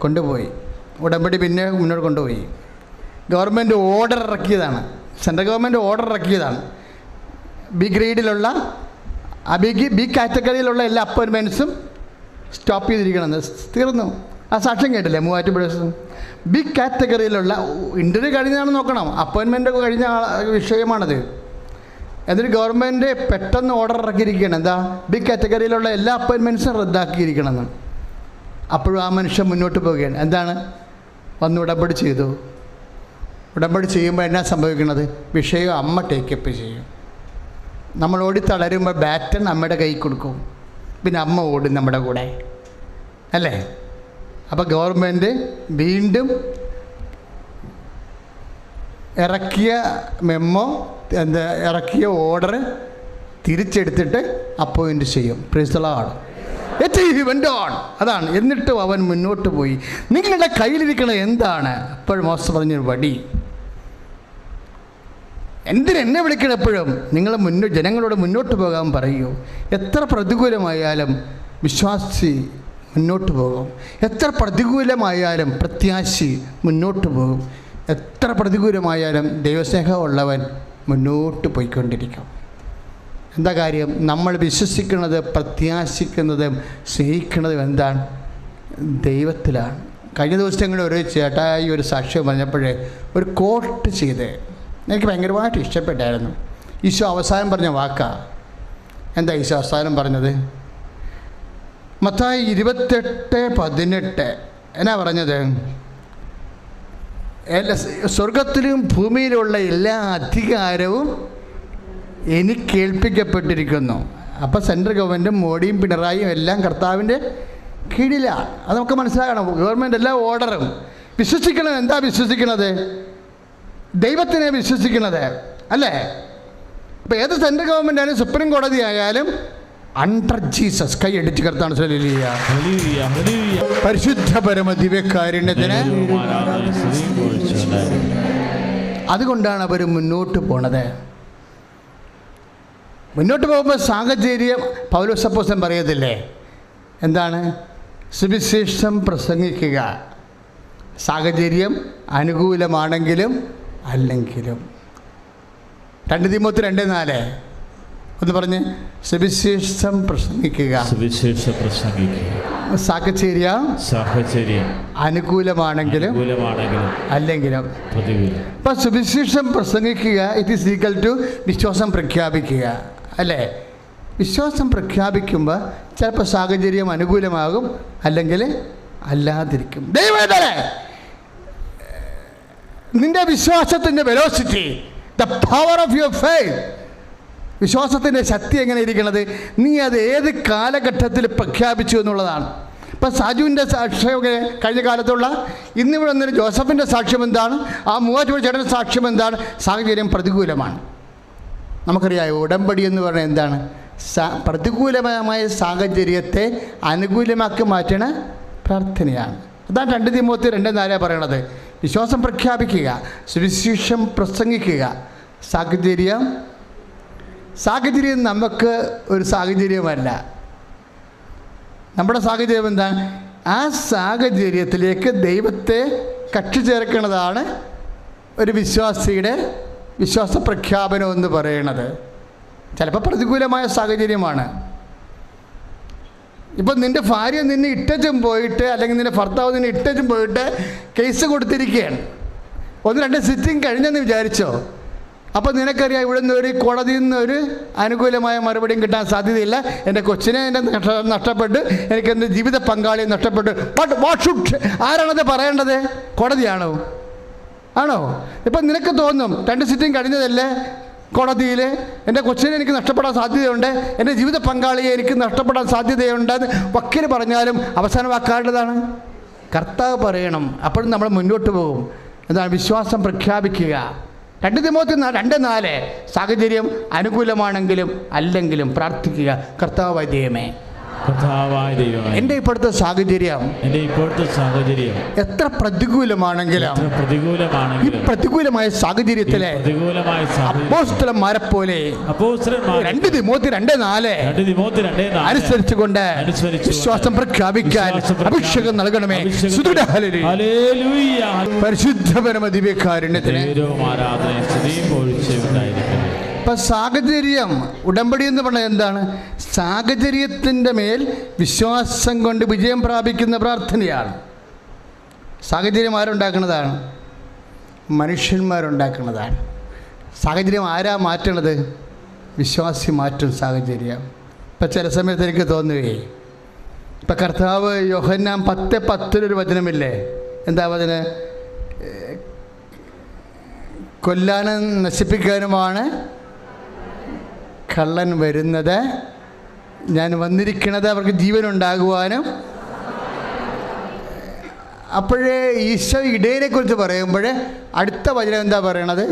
A: കൊണ്ടുപോയി. ഉടമ്പടി പിന്നെ മുന്നോട്ട് കൊണ്ടുപോയി. ഗവൺമെൻറ് ഓർഡർ ഇറക്കിയതാണ്, സെൻട്രൽ ഗവൺമെൻറ് ഓർഡർ ഇറക്കിയതാണ്. ബി ഗ്രേഡിലുള്ള ബി കാറ്റഗറിയിലുള്ള എല്ലാ അപ്പോയിൻമെൻറ്റ്സും സ്റ്റോപ്പ് ചെയ്തിരിക്കണമെന്ന്. തീർന്നു. ആ സാക്ഷ്യം കേട്ടില്ലേ? മൂവാറ്റുപുഴ ബി കാറ്റഗറിയിലുള്ള ഇൻ്റർവ്യൂ കഴിഞ്ഞാണെന്ന് നോക്കണം, അപ്പോയിൻമെൻ്റ് കഴിഞ്ഞ വിഷയമാണത്. എന്നിട്ട് ഗവൺമെൻറ് പെട്ടെന്ന് ഓർഡർ ഇറക്കിയിരിക്കുകയാണ്. എന്താ? ബി കാറ്റഗറിയിലുള്ള എല്ലാ അപ്പോയിൻമെൻറ്റ്സും റദ്ദാക്കിയിരിക്കണമെന്ന്. അപ്പോഴും ആ മനുഷ്യൻ മുന്നോട്ട് പോവുകയാണ്. എന്താണ്? വന്ന് ഉടമ്പടി ചെയ്തു. ഉടമ്പടി ചെയ്യുമ്പോൾ എന്നാ സംഭവിക്കുന്നത്? വിഷയം അമ്മ ടേക്കപ്പ് ചെയ്യും. നമ്മൾ ഓടി തളരുമ്പോൾ ബാറ്റൺ അമ്മയുടെ കൈ കൊടുക്കും, പിന്നെ അമ്മ ഓടും നമ്മുടെ കൂടെ, അല്ലേ? അപ്പോൾ ഗവൺമെൻറ് വീണ്ടും ഇറക്കിയ മെമ്മോ, ഇറക്കിയ ഓർഡർ തിരിച്ചെടുത്തിട്ട് അപ്പോയിൻ്റ് ചെയ്യും. Price the Lord. അതാണ്. എന്നിട്ടും അവൻ മുന്നോട്ട് പോയി. നിങ്ങളുടെ കയ്യിലിരിക്കണത് എന്താണ്? എപ്പോഴും മോശം പറഞ്ഞൊരു വടി. എന്തിനെന്നെ വിളിക്കണം? എപ്പോഴും നിങ്ങൾ ജനങ്ങളോട് മുന്നോട്ട് പോകാൻ പറയൂ. എത്ര പ്രതികൂലമായാലും വിശ്വാസി മുന്നോട്ട് പോകും. എത്ര പ്രതികൂലമായാലും പ്രത്യാശി മുന്നോട്ട് പോകും. എത്ര പ്രതികൂലമായാലും ദൈവസ്നേഹമുള്ളവൻ മുന്നോട്ട് പോയിക്കൊണ്ടിരിക്കും. എന്താ കാര്യം? നമ്മൾ വിശ്വസിക്കുന്നത്, പ്രത്യാശിക്കുന്നതും സ്നേഹിക്കുന്നതും എന്താണ്? ദൈവത്തിലാണ്. കഴിഞ്ഞ ദിവസങ്ങളിൽ ഒരു ചേട്ടായി ഒരു സാക്ഷ്യം പറഞ്ഞപ്പോഴേ ഒരു കോട്ട് ചെയ്ത് എനിക്ക് ഭയങ്കരമായിട്ട് ഇഷ്ടപ്പെട്ടായിരുന്നു. ഈശോ അവസാനം പറഞ്ഞ വാക്കാ. എന്താ ഈശോ അവസാനം പറഞ്ഞത്? മത്തായി 28:18 എന്നാ പറഞ്ഞത്? സ്വർഗത്തിലും ഭൂമിയിലുള്ള എല്ലാ അധികാരവും എനിക്ക് ഏൽപ്പിക്കപ്പെട്ടിരിക്കുന്നു. അപ്പോൾ സെൻട്രൽ ഗവൺമെൻറ്റും മോഡിയും പിണറായിയും എല്ലാം കർത്താവിൻ്റെ കീഴിലാണ്. അത് നമുക്ക് മനസ്സിലാക്കണം. ഗവൺമെൻറ് എല്ലാ ഓർഡറും വിശ്വസിക്കണത്. എന്താ വിശ്വസിക്കണത്? ദൈവത്തിനെ വിശ്വസിക്കുന്നത്, അല്ലേ? അപ്പോൾ ഏത് സെൻട്രൽ ഗവൺമെൻറ് ആയാലും സുപ്രീം കോടതി ആയാലും അണ്ടർ ജീസസ്. കൈ അടിച്ച് കർത്താണ്. പരിശുദ്ധ പരമ ദിവ്യകാരുണ്യത്തിന്. അതുകൊണ്ടാണ് അവർ മുന്നോട്ട് പോണത്. മുന്നോട്ട് പോകുമ്പോൾ സാഹചര്യം പൗലോസ് അപ്പോസ്തലൻ പറയത്തില്ലേ? എന്താണ്? സുവിശേഷം പ്രസംഗിക്കുക, സാഹചര്യം അനുകൂലമാണെങ്കിലും അല്ലെങ്കിലും. 2 തിമോത്തി 2:4 ഒന്ന് പറഞ്ഞ്, സുവിശേഷം പ്രസംഗിക്കുക.
B: സുവിശേഷം പ്രസംഗിക്കുക.
A: സാഹചര്യം അനുകൂലമാണെങ്കിലും അല്ലെങ്കിലും. അപ്പം സുവിശേഷം പ്രസംഗിക്കുക ഇറ്റ് ഈസ് ഈക്വൽ ടു വിശ്വാസം പ്രഖ്യാപിക്കുക, അല്ലേ? വിശ്വാസം പ്രഖ്യാപിക്കുമ്പോൾ ചിലപ്പോൾ സാഹചര്യം അനുകൂലമാകും, അല്ലെങ്കിൽ അല്ലാതിരിക്കും. ദൈവമേ, നിന്റെ വിശ്വാസത്തിൻ്റെ velocity, the power of your faith, വിശ്വാസത്തിൻ്റെ ശക്തി എങ്ങനെ ഇരിക്കണത്, നീ അത് ഏത് കാലഘട്ടത്തിൽ പ്രഖ്യാപിച്ചു എന്നുള്ളതാണ്. ഇപ്പം സാജുവിൻ്റെ സാക്ഷ്യമൊക്കെ കഴിഞ്ഞ കാലത്തുള്ള, ഇന്നിവിടെ വന്നൊരു ജോസഫിൻ്റെ സാക്ഷ്യം എന്താണ്, ആ മൂവാറ്റുപുഴ ചേട്ടൻ്റെ സാക്ഷ്യം എന്താണ്? സാഹചര്യം പ്രതികൂലമാണ്. നമുക്കറിയാം ഉടമ്പടി എന്ന് പറഞ്ഞാൽ എന്താണ്? പ്രതികൂലമായ സാഹചര്യത്തെ അനുകൂലമാക്കി മാറ്റണ പ്രാർത്ഥനയാണ്. അതാണ് 2 തിമോത്തി 2:4 പറയണത്. വിശ്വാസം പ്രഖ്യാപിക്കുക, സുവിശേഷം പ്രസംഗിക്കുക. സാഹചര്യം നമുക്ക് ഒരു സാഹചര്യമല്ല. നമ്മുടെ സാഹചര്യം എന്താണ്? ആ സാഹചര്യത്തിലേക്ക് ദൈവത്തെ കക്ഷി ചേർക്കുന്നതാണ് ഒരു വിശ്വാസിയുടെ വിശ്വാസ പ്രഖ്യാപനം എന്ന് പറയുന്നത്. ചിലപ്പോൾ പ്രതികൂലമായ സാഹചര്യമാണ്. ഇപ്പം നിൻ്റെ ഭാര്യ നിന്നെ ഇട്ടച്ചും പോയിട്ട്, അല്ലെങ്കിൽ നിൻ്റെ ഭർത്താവ് നിന്നെ ഇട്ടച്ചും പോയിട്ട് കേസ് കൊടുത്തിരിക്കുകയാണ്. 1-2 സിറ്റിംഗ് കഴിഞ്ഞെന്ന് വിചാരിച്ചോ, അപ്പോൾ നിനക്കറിയാം ഇവിടെ നിന്ന് ഒരു കോടതിയിൽ നിന്നൊരു അനുകൂലമായ മറുപടിയും കിട്ടാൻ സാധ്യതയില്ല. എൻ്റെ കൊച്ചിനെ എൻ്റെ നഷ്ടപ്പെട്ട്, എനിക്ക് എൻ്റെ ജീവിത പങ്കാളിയെ നഷ്ടപ്പെട്ട്. ബട്ട് വാട്ട് ഷുഡ്, ആരാണത് പറയേണ്ടത്? കോടതിയാണോ? ആണോ? ഇപ്പം നിനക്ക് തോന്നും 2 സിറ്റിംഗ് കഴിഞ്ഞതല്ലേ കോടതിയിൽ, എൻ്റെ കൊച്ചിനെ എനിക്ക് നഷ്ടപ്പെടാൻ സാധ്യതയുണ്ട്, എൻ്റെ ജീവിത പങ്കാളിയെ എനിക്ക് നഷ്ടപ്പെടാൻ സാധ്യതയുണ്ടെന്ന് വക്കീൽ പറഞ്ഞാലും അവസാന വാക്കാരുടേതാണ്, കർത്താവ് പറയണം. അപ്പോഴും നമ്മൾ മുന്നോട്ട് പോകും. എന്താണ്? വിശ്വാസം പ്രഖ്യാപിക്കുക. 2 തിമോത്തി 2:4 സാഹചര്യം അനുകൂലമാണെങ്കിലും അല്ലെങ്കിലും പ്രാർത്ഥിക്കുക. കർത്താവായ ദൈവമേ, എൻ്റെ ഇപ്പോഴത്തെ സാഹചര്യം എത്ര പ്രതികൂലമാണെങ്കിലും ഈ പ്രതികൂലമായ സാഹചര്യത്തിലെ അപ്പോസ്തലന്മാരെ പോലെ 2 തിമോത്തി 2:4 അനുസരിച്ചുകൊണ്ട് വിശ്വാസം പ്രഖ്യാപിക്കാൻ അഭിഷേകം നൽകണമേ. പരിശുദ്ധ പരമ ദിവ്യകാരുണ്യത്തിന്. അപ്പം സാഹചര്യം, ഉടമ്പടി എന്ന് പറഞ്ഞാൽ എന്താണ്? സാഹചര്യത്തിൻ്റെ മേൽ വിശ്വാസം കൊണ്ട് വിജയം പ്രാപിക്കുന്ന പ്രാർത്ഥനയാണ്. സാഹചര്യം ആരുണ്ടാക്കുന്നതാണ്? മനുഷ്യന്മാരുണ്ടാക്കുന്നതാണ്. സാഹചര്യം ആരാ മാറ്റണത്? വിശ്വാസി മാറ്റും സാഹചര്യം. ഇപ്പം ചില സമയത്ത് എനിക്ക് തോന്നുകയെ, ഇപ്പം കർത്താവ് യോഹന്നാൻ 10:10 വചനമില്ലേ? എന്താ വചനം? കൊല്ലാനും നശിപ്പിക്കാനുമാണ് കള്ളൻ വരുന്നത്, ഞാൻ വന്നിരിക്കുന്നത് അവർക്ക് ജീവനുണ്ടാകുവാനും. അപ്പോഴേ ഈശോ ഇടയനെക്കുറിച്ച് പറയുമ്പോൾ അടുത്ത വചനം എന്താ പറയണത്?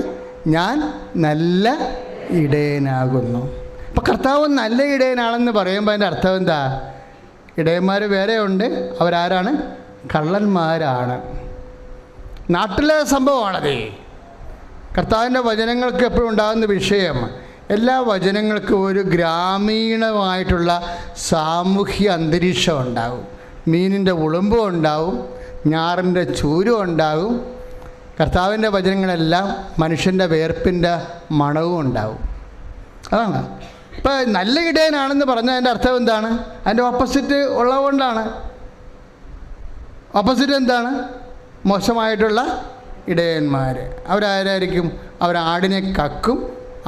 A: ഞാൻ നല്ല ഇടയനാകുന്നു. അപ്പം കർത്താവ് നല്ല ഇടയനാണെന്ന് പറയുമ്പോൾ അതിൻ്റെ അർത്ഥം എന്താ? ഇടയന്മാർ വേറെ ഉണ്ട്. അവരാരാണ്? കള്ളന്മാരാണ്. നാട്ടിലെ സംഭവമാണത്. കർത്താവിൻ്റെ വചനങ്ങൾക്ക് എപ്പോഴും ഉണ്ടാകുന്ന വിഷയം, എല്ലാ വചനങ്ങൾക്കും ഒരു ഗ്രാമീണമായിട്ടുള്ള സാമൂഹ്യ അന്തരീക്ഷം ഉണ്ടാകും. മീനിൻ്റെ ഉളുമ്പും ഉണ്ടാവും, ഞാറിൻ്റെ ചൂരും ഉണ്ടാകും. കർത്താവിൻ്റെ വചനങ്ങളെല്ലാം മനുഷ്യൻ്റെ വേർപ്പിൻ്റെ മണവും ഉണ്ടാവും. അതാണ്. ഇപ്പം നല്ല ഇടയനാണെന്ന് പറഞ്ഞാൽ അതിൻ്റെ അർത്ഥം എന്താണ്? അതിൻ്റെ ഓപ്പോസിറ്റ് ഉള്ളതുകൊണ്ടാണ്. ഓപ്പോസിറ്റ് എന്താണ്? മോശമായിട്ടുള്ള ഇടയന്മാർ. അവരാരായിരിക്കും? അവർ ആടിനെ കക്കും,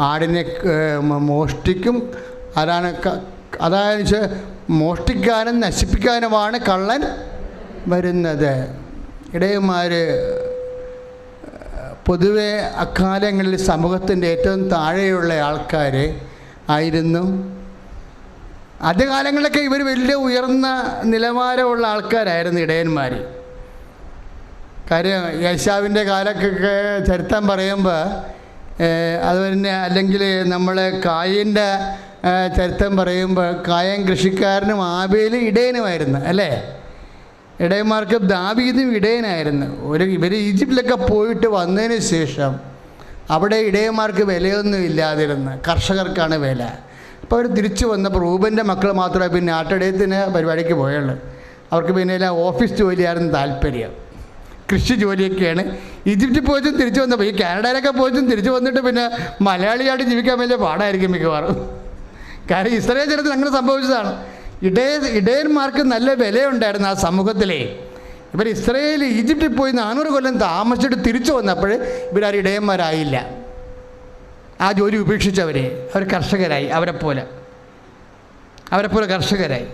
A: ആടിനെ മോഷ്ടിക്കും. അതായത് മോഷ്ടിക്കാനും നശിപ്പിക്കാനുമാണ് കള്ളൻ വരുന്നത്. ഇടയന്മാർ പൊതുവെ അക്കാലങ്ങളിൽ സമൂഹത്തിൻ്റെ ഏറ്റവും താഴെയുള്ള ആൾക്കാർ ആയിരുന്നു. ആദ്യകാലങ്ങളിലൊക്കെ ഇവർ വലിയ ഉയർന്ന നിലവാരമുള്ള ആൾക്കാരായിരുന്നു ഇടയന്മാർ. കാര്യം യേശാവിൻ്റെ കാലത്തൊക്കെ ചരിത്രം പറയുമ്പോൾ അതുതന്നെ, അല്ലെങ്കിൽ നമ്മൾ കായൻ്റെ ചരിത്രം പറയുമ്പോൾ കായൻ കൃഷിക്കാരനും ആബേൽ ഇടയനുമായിരുന്നു, അല്ലേ? ഇടയന്മാർക്ക് ദാവീദും ഇടയനായിരുന്നു. ഇവർ ഈജിപ്തിലൊക്കെ പോയിട്ട് വന്നതിന് ശേഷം അവിടെ ഇടയന്മാർക്ക് വിലയൊന്നും ഇല്ലാതിരുന്നു, കർഷകർക്കാണ് വില. അപ്പോൾ അവർ തിരിച്ചു വന്നപ്പോൾ റൂബൻ്റെ മക്കൾ മാത്രമേ പിന്നെ ആട്ടിടയത്തിന് പരിപാടിക്ക് പോയുള്ളൂ. അവർക്ക് പിന്നെ ഓഫീസ് ജോലിയായിരുന്നു താല്പര്യം. കൃഷി ജോലിയൊക്കെയാണ്. ഈജിപ്തിൽ പോയിട്ടും തിരിച്ചു വന്നപ്പോൾ, ഈ കാനഡയിലൊക്കെ പോയിട്ടും തിരിച്ചു വന്നിട്ട് പിന്നെ മലയാളിയായിട്ട് ജീവിക്കാൻ വലിയ പാടായിരിക്കും മിക്കവാറും. കാരണം ഇസ്രായേൽ ജനത്തിന് അങ്ങനെ സംഭവിച്ചതാണ്. ഇടയന്മാർക്ക് നല്ല വിലയുണ്ടായിരുന്നു ആ സമൂഹത്തിലെ. ഇവർ ഈജിപ്തിൽ പോയി 400 കൊല്ലം താമസിച്ചിട്ട് തിരിച്ചു വന്നപ്പോൾ ഇവരാരും ഇടയന്മാരായില്ല. ആ ജോലി ഉപേക്ഷിച്ചവരെ അവർ കർഷകരായി, അവരെപ്പോലെ കർഷകരായി.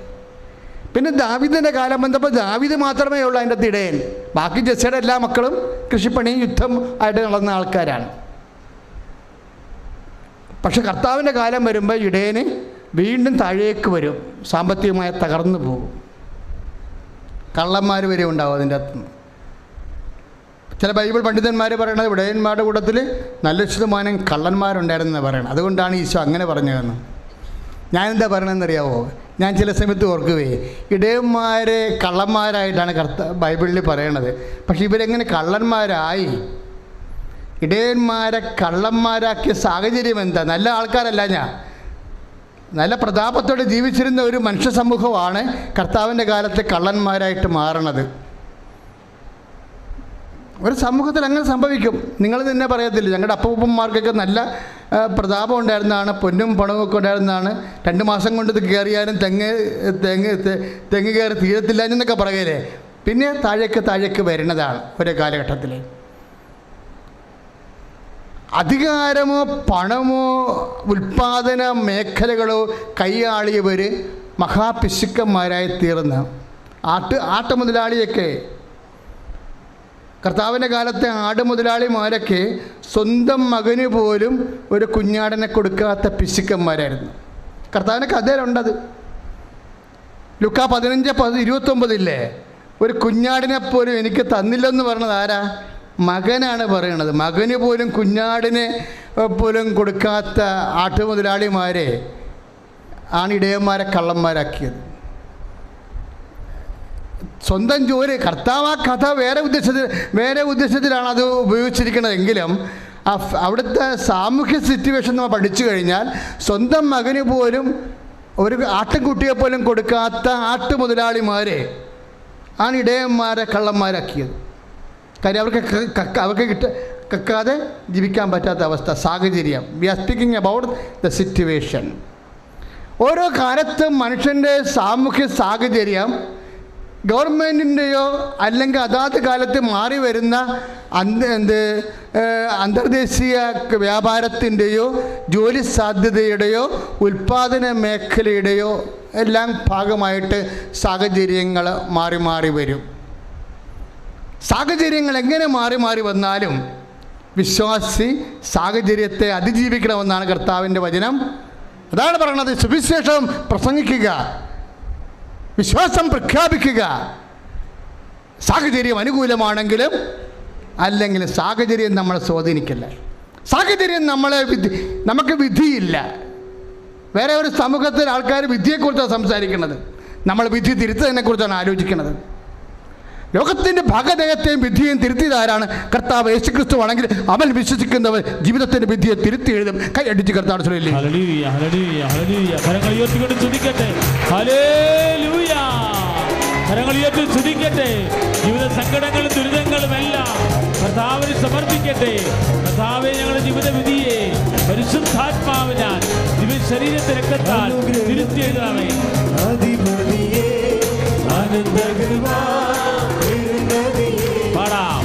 A: പിന്നെ ദാവീദിൻ്റെ കാലം വന്നപ്പോൾ ദാവീദ് മാത്രമേ ഉള്ളൂ അതിൻ്റെ അകത്ത് ഇടയൻ. ബാക്കി ജെസ്സയുടെ എല്ലാ മക്കളും കൃഷിപ്പണിയും യുദ്ധം ആയിട്ട് നടന്ന ആൾക്കാരാണ്. പക്ഷെ കർത്താവിൻ്റെ കാലം വരുമ്പോൾ ഇടയന് വീണ്ടും താഴേക്ക് വരും, സാമ്പത്തികമായി തകർന്നു പോകും. കള്ളന്മാർ വരെ ഉണ്ടാവും അതിൻ്റെ അകത്ത്. ചില ബൈബിൾ പണ്ഡിതന്മാർ പറയണത് ഇടയന്മാരുടെ കൂട്ടത്തിൽ നല്ല ശതമാനം കള്ളന്മാരുണ്ടായിരുന്നെന്ന് പറയണം. അതുകൊണ്ടാണ് ഈശോ അങ്ങനെ പറഞ്ഞതെന്ന്. ഞാനെന്താ പറയണമെന്നറിയാവോ? ഞാൻ ചില സമയത്ത് ഓർക്കുവേ, ഇടയന്മാരെ കള്ളന്മാരായിട്ടാണ് ബൈബിളിൽ പറയണത്. പക്ഷെ ഇവരെങ്ങനെ കള്ളന്മാരായി? ഇടയന്മാരെ കള്ളന്മാരാക്കിയ സാഹചര്യം എന്താ? നല്ല ആൾക്കാരല്ല, നല്ല പ്രതാപത്തോടെ ജീവിച്ചിരുന്ന ഒരു മനുഷ്യ സമൂഹമാണ് കർത്താവിൻ്റെ കാലത്ത് കള്ളന്മാരായിട്ട് മാറണത്. ഒരു സമൂഹത്തിൽ അങ്ങനെ സംഭവിക്കും. നിങ്ങൾ തന്നെ പറയത്തില്ല, ഞങ്ങളുടെ അപ്പൂപ്പന്മാർക്കൊക്കെ നല്ല പ്രതാപം ഉണ്ടായിരുന്നതാണ്, പൊന്നും പണവും ഒക്കെ ഉണ്ടായിരുന്നതാണ്. 2 മാസം കൊണ്ട് ഇത് കയറിയാലും തെങ്ങ് കയറി തീരത്തില്ല എന്നൊക്കെ പറയലേ. പിന്നെ താഴേക്ക് വരുന്നതാണ് ഒരു കാലഘട്ടത്തിൽ. അധികാരമോ പണമോ ഉൽപ്പാദന മേഖലകളോ കൈയാളിയവർ മഹാപിശുക്കന്മാരായി തീർന്ന ആട്ടുമുതലാളിയൊക്കെ, കർത്താവിൻ്റെ കാലത്തെ ആടുമുതലാളിമാരൊക്കെ സ്വന്തം മകന് പോലും ഒരു കുഞ്ഞാടിനെ കൊടുക്കാത്ത പിശുക്കന്മാരായിരുന്നു. കർത്താവിൻ്റെ കഥയിലുണ്ടത്. ലുക്കാ 15:29 ഒരു കുഞ്ഞാടിനെ പോലും എനിക്ക് തന്നില്ലെന്ന് പറഞ്ഞത് ആരാ? മകനാണ് പറയണത്. മകന് പോലും കുഞ്ഞാടിനെ പോലും കൊടുക്കാത്ത ആട്ടുമുതലാളിമാരെ ആണ് ഇടയന്മാരെ കള്ളന്മാരാക്കിയത്. സ്വന്തം ജോലി, കർത്താവ് ആ കഥ വേറെ ഉദ്ദേശത്തിലാണ് അത് ഉപയോഗിച്ചിരിക്കുന്നതെങ്കിലും അവിടുത്തെ സാമൂഹ്യ സിറ്റുവേഷൻ നമ്മൾ പഠിച്ചു കഴിഞ്ഞാൽ സ്വന്തം മകന് പോലും ഒരു ആട്ടിൻകുട്ടിയെ പോലും കൊടുക്കാത്ത ആട്ടുമുതലാളിമാരെ ആണ് ഇടയന്മാരെ കള്ളന്മാരാക്കിയത്. കാര്യം അവർക്ക് കക്കാതെ ജീവിക്കാൻ പറ്റാത്ത അവസ്ഥ, സാഹചര്യം. We are speaking about the situation. ഓരോ കാലത്തും മനുഷ്യൻ്റെ സാമൂഹ്യ സാഹചര്യം ഗവൺമെൻറ്റിൻ്റെയോ അല്ലെങ്കിൽ അതാത് കാലത്ത് മാറി വരുന്ന അന്തർദേശീയ വ്യാപാരത്തിൻ്റെയോ ജോലി സാധ്യതയുടെയോ ഉൽപ്പാദന മേഖലയുടെയോ എല്ലാം ഭാഗമായിട്ട് സാഹചര്യങ്ങൾ മാറി വരും. സാഹചര്യങ്ങൾ എങ്ങനെ മാറി വന്നാലും വിശ്വാസി സാഹചര്യത്തെ അതിജീവിക്കണമെന്നാണ് കർത്താവിൻ്റെ വചനം. അതാണ് പറയണത്, സുവിശേഷം പ്രസംഗിക്കുക, വിശ്വാസം പ്രഖ്യാപിക്കുക. സാഹചര്യം അനുകൂലമാണെങ്കിലും അല്ലെങ്കിൽ സാഹചര്യം നമ്മളെ സ്വാധീനിക്കില്ല. സാഹചര്യം നമുക്ക് വിധിയില്ല. വേറെ ഒരു സമൂഹത്തിൽ ആൾക്കാർ വിധിയെക്കുറിച്ചാണ് സംസാരിക്കുന്നത്, നമ്മൾ വിധി തിരുത്തതിനെക്കുറിച്ചാണ് ആലോചിക്കുന്നത്. ലോകത്തിൻ്റെ ഭഗദയത്തെയും വിധിയെയും തിരുത്തിയതാരാണ്? കർത്താവ് യേശുക്രിസ്തു ആണെങ്കിൽ അവൻ വിശ്വസിക്കുന്നവർ ജീവിതത്തിൻ്റെ വിധിയെ തിരുത്തി എഴുതും. കൈ അടിച്ച് കർത്താവ് ചൊല്ലില്ലേ.
B: ജീവിത സങ്കടങ്ങളും ദുരിതങ്ങളും എല്ലാം കർത്താവിന് സമർപ്പിക്കട്ടെ. കർത്താവേ, ഞങ്ങളുടെ ജീവിത വിധിയെ പരിശുദ്ധാത്മാവിനാൽ ദിവ്യ ശരീരത്തെ രക്തത്താൽ തിരുത്തി എഴുതണമേ. പാടാം.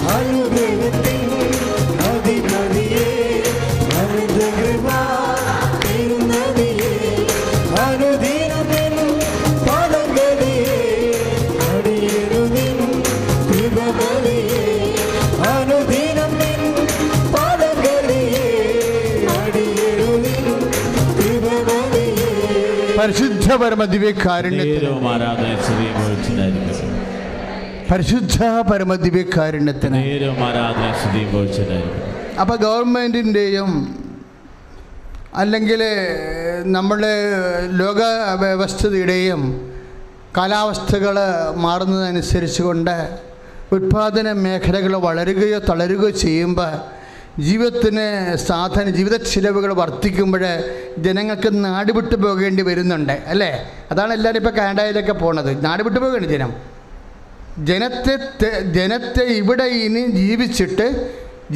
A: പരിശുദ്ധ പരമദിവ്യകാരുണ്യത്തിന്, പരിശുദ്ധ പരമദിവ്യകാരുണ്യത്തിന്. അപ്പോൾ ഗവൺമെൻറ്റിൻ്റെയും അല്ലെങ്കിൽ നമ്മുടെ ലോക വ്യവസ്ഥയുടെയും കാലാവസ്ഥകൾ മാറുന്നതനുസരിച്ച് കൊണ്ട് ഉൽപ്പാദന മേഖലകൾ വളരുകയോ തളരുകയോ ചെയ്യുമ്പോൾ ജീവിത ചിലവുകൾ വർദ്ധിക്കുമ്പോൾ ജനങ്ങൾക്ക് നാട് വിട്ടു പോകേണ്ടി വരുന്നുണ്ട്, അല്ലേ? അതാണ് എല്ലാവരും ഇപ്പോൾ കാനഡയിലൊക്കെ പോണത്. നാട് വിട്ടു പോവുകയാണ് ജനം. ജനത്തെ ഇവിടെ ഇനി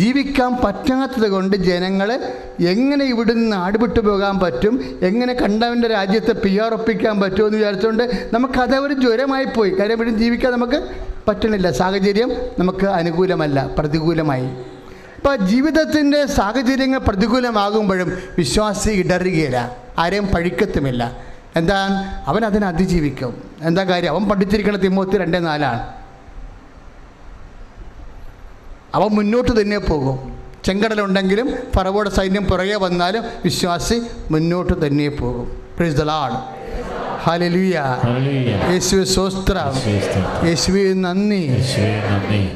A: ജീവിക്കാൻ പറ്റാത്തത് കൊണ്ട് ജനങ്ങൾ എങ്ങനെ ഇവിടുന്ന് നാട് വിട്ടു പോകാൻ പറ്റും, എങ്ങനെ കണ്ടവൻ്റെ രാജ്യത്തെ PR ഒപ്പിക്കാൻ പറ്റുമെന്ന് വിചാരിച്ചുകൊണ്ട് നമുക്കത് ഒരു ജ്വരമായി പോയി. കാര്യം ഇവിടെ ജീവിക്കാൻ നമുക്ക് പറ്റണില്ല, സാഹചര്യം നമുക്ക് അനുകൂലമല്ല, പ്രതികൂലമായി. അപ്പോൾ ജീവിതത്തിൻ്റെ സാഹചര്യങ്ങൾ പ്രതികൂലമാകുമ്പോഴും വിശ്വാസി ഇടറുകയില്ല, ആരെയും പഴിക്കത്തുമില്ല. എന്താ, അവൻ അതിനെ അതിജീവിക്കും. എന്താ കാര്യം? അവൻ പഠിച്ചിരിക്കുന്ന തിമോത്തി 2:4 അവൻ മുന്നോട്ട് തന്നെ പോകും. ചെങ്കടലുണ്ടെങ്കിലും ഫറവോയുടെ സൈന്യം പുറകെ വന്നാലും വിശ്വാസി മുന്നോട്ട് തന്നെ പോകും. Price the Lord. ഹല്ലേലൂയ. യേശുവേ സ്തോത്രം. യേശുവേ നന്ദി.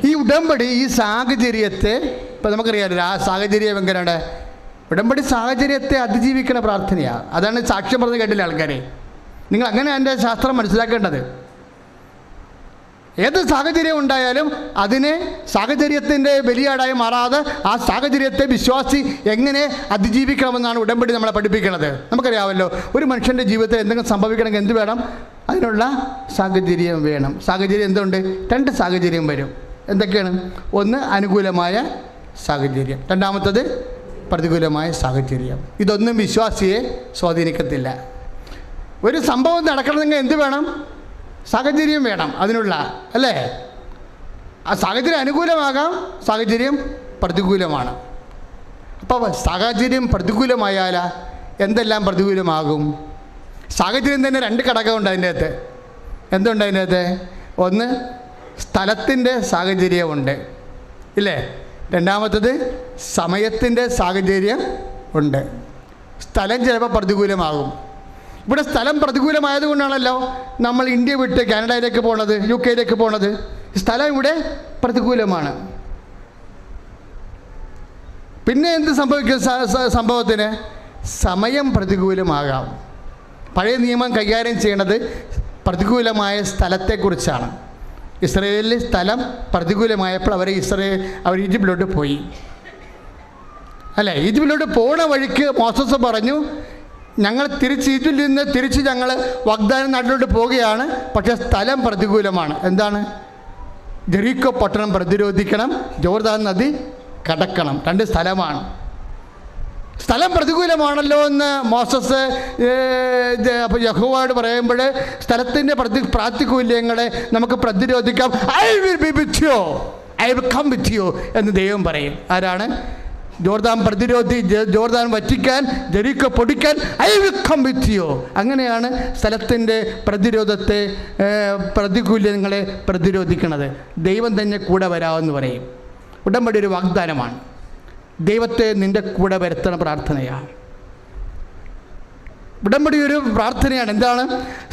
A: ഈ ഉടമ്പടി ഈ സാഹചര്യത്തെ, ഇപ്പം നമുക്കറിയാമല്ലോ ആ സാഹചര്യം എങ്ങനെയാണ്. ഉടമ്പടി സാഹചര്യത്തെ അതിജീവിക്കുന്ന പ്രാർത്ഥനയാണ്. അതാണ് സാക്ഷ്യം പറഞ്ഞ് കേട്ടില്ല ആൾക്കാരെ. നിങ്ങൾ അങ്ങനെ എൻ്റെ ശാസ്ത്രം മനസ്സിലാക്കേണ്ടത്. ഏത് സാഹചര്യം ഉണ്ടായാലും അതിനെ സാഹചര്യത്തിൻ്റെ ബലിയാടായി മാറാതെ ആ സാഹചര്യത്തെ വിശ്വാസി എങ്ങനെ അതിജീവിക്കണമെന്നാണ് ഉടമ്പടി നമ്മളെ പഠിപ്പിക്കുന്നത്. നമുക്കറിയാമല്ലോ, ഒരു മനുഷ്യൻ്റെ ജീവിതത്തിൽ എന്തെങ്കിലും സംഭവിക്കണമെങ്കിൽ എന്ത് വേണം? അതിനുള്ള സാഹചര്യം വേണം. സാഹചര്യം എന്തുണ്ട്? 2 സാഹചര്യം വരും. എന്തൊക്കെയാണ്? ഒന്ന് അനുകൂലമായ സാഹചര്യം, രണ്ടാമത്തത് പ്രതികൂലമായ സാഹചര്യം. ഇതൊന്നും വിശ്വാസിയെ സ്വാധീനിക്കത്തില്ല. ഒരു സംഭവം നടക്കണമെങ്കിൽ എന്ത് വേണം? സാഹചര്യം വേണം അതിനുള്ള, അല്ലേ? ആ സാഹചര്യം അനുകൂലമാകാം, സാഹചര്യം പ്രതികൂലമാണ്. അപ്പോൾ സാഹചര്യം പ്രതികൂലമായാൽ എന്തെല്ലാം പ്രതികൂലമാകും? സാഹചര്യം തന്നെ 2 ഘടകമുണ്ട് അതിൻ്റെ അകത്ത്. എന്തുണ്ട് അതിൻ്റെ അകത്ത്? ഒന്ന് സ്ഥലത്തിൻ്റെ സാഹചര്യമുണ്ട്, ഇല്ലേ? രണ്ടാമത്തത് സമയത്തിൻ്റെ സാഹചര്യം ഉണ്ട്. സ്ഥലം ചിലപ്പോൾ പ്രതികൂലമാകും. ഇവിടെ സ്ഥലം പ്രതികൂലമായതുകൊണ്ടാണല്ലോ നമ്മൾ ഇന്ത്യ വിട്ട് കാനഡയിലേക്ക് പോണത്, UK പോണത്. സ്ഥലം ഇവിടെ പ്രതികൂലമാണ്. പിന്നെ എന്ത് സംഭവിക്കും? സംഭവത്തിന് സമയം പ്രതികൂലമാകാം. പഴയ നിയമം കൈകാര്യം ചെയ്യേണ്ടത് പ്രതികൂലമായ സ്ഥലത്തെക്കുറിച്ചാണ്. ഇസ്രായേലിൽ സ്ഥലം പ്രതികൂലമായപ്പോൾ അവർ ഈജിപ്തിലോട്ട് പോയി, അല്ലേ? ഈജിപ്തിലോട്ട് പോണ വഴിക്ക് മോസസ് പറഞ്ഞു, ഞങ്ങൾ ഈജിപ്തിൽ നിന്ന് തിരിച്ച് ഞങ്ങൾ വാഗ്ദാന നാട്ടിലോട്ട് പോവുകയാണ്, പക്ഷേ സ്ഥലം പ്രതികൂലമാണ്. എന്താണ്? ജെറിക്കോ പട്ടണം പ്രതിരോധിക്കണം, ജോർദാൻ നദി കടക്കണം. 2 സ്ഥലമാണ്. സ്ഥലം പ്രതികൂലമാണല്ലോ എന്ന് മോസസ് അപ്പോൾ യഹോവയോട് പറയുമ്പോൾ സ്ഥലത്തിൻ്റെ പ്രാതികൂല്യങ്ങളെ നമുക്ക് പ്രതിരോധിക്കാം. I will be with you, I will come with you എന്ന് ദൈവം പറയും. ആരാണ്? ജോർദാൻ ജോർദാൻ വറ്റിക്കാൻ, ജെറിക്കോ പൊടിക്കാൻ, I will come with you. അങ്ങനെയാണ് സ്ഥലത്തിൻ്റെ പ്രതികൂല്യങ്ങളെ പ്രതിരോധിക്കുന്നത്. ദൈവം തന്നെ കൂടെ വരാമെന്ന് പറയും. ഉടമ്പടി ഒരു വാഗ്ദാനമാണ്. ദൈവത്തെ നിൻ്റെ കൂടെ വരുത്തണ പ്രാർത്ഥനയാണ്. ഉടമ്പടി ഒരു പ്രാർത്ഥനയാണ്. എന്താണ്?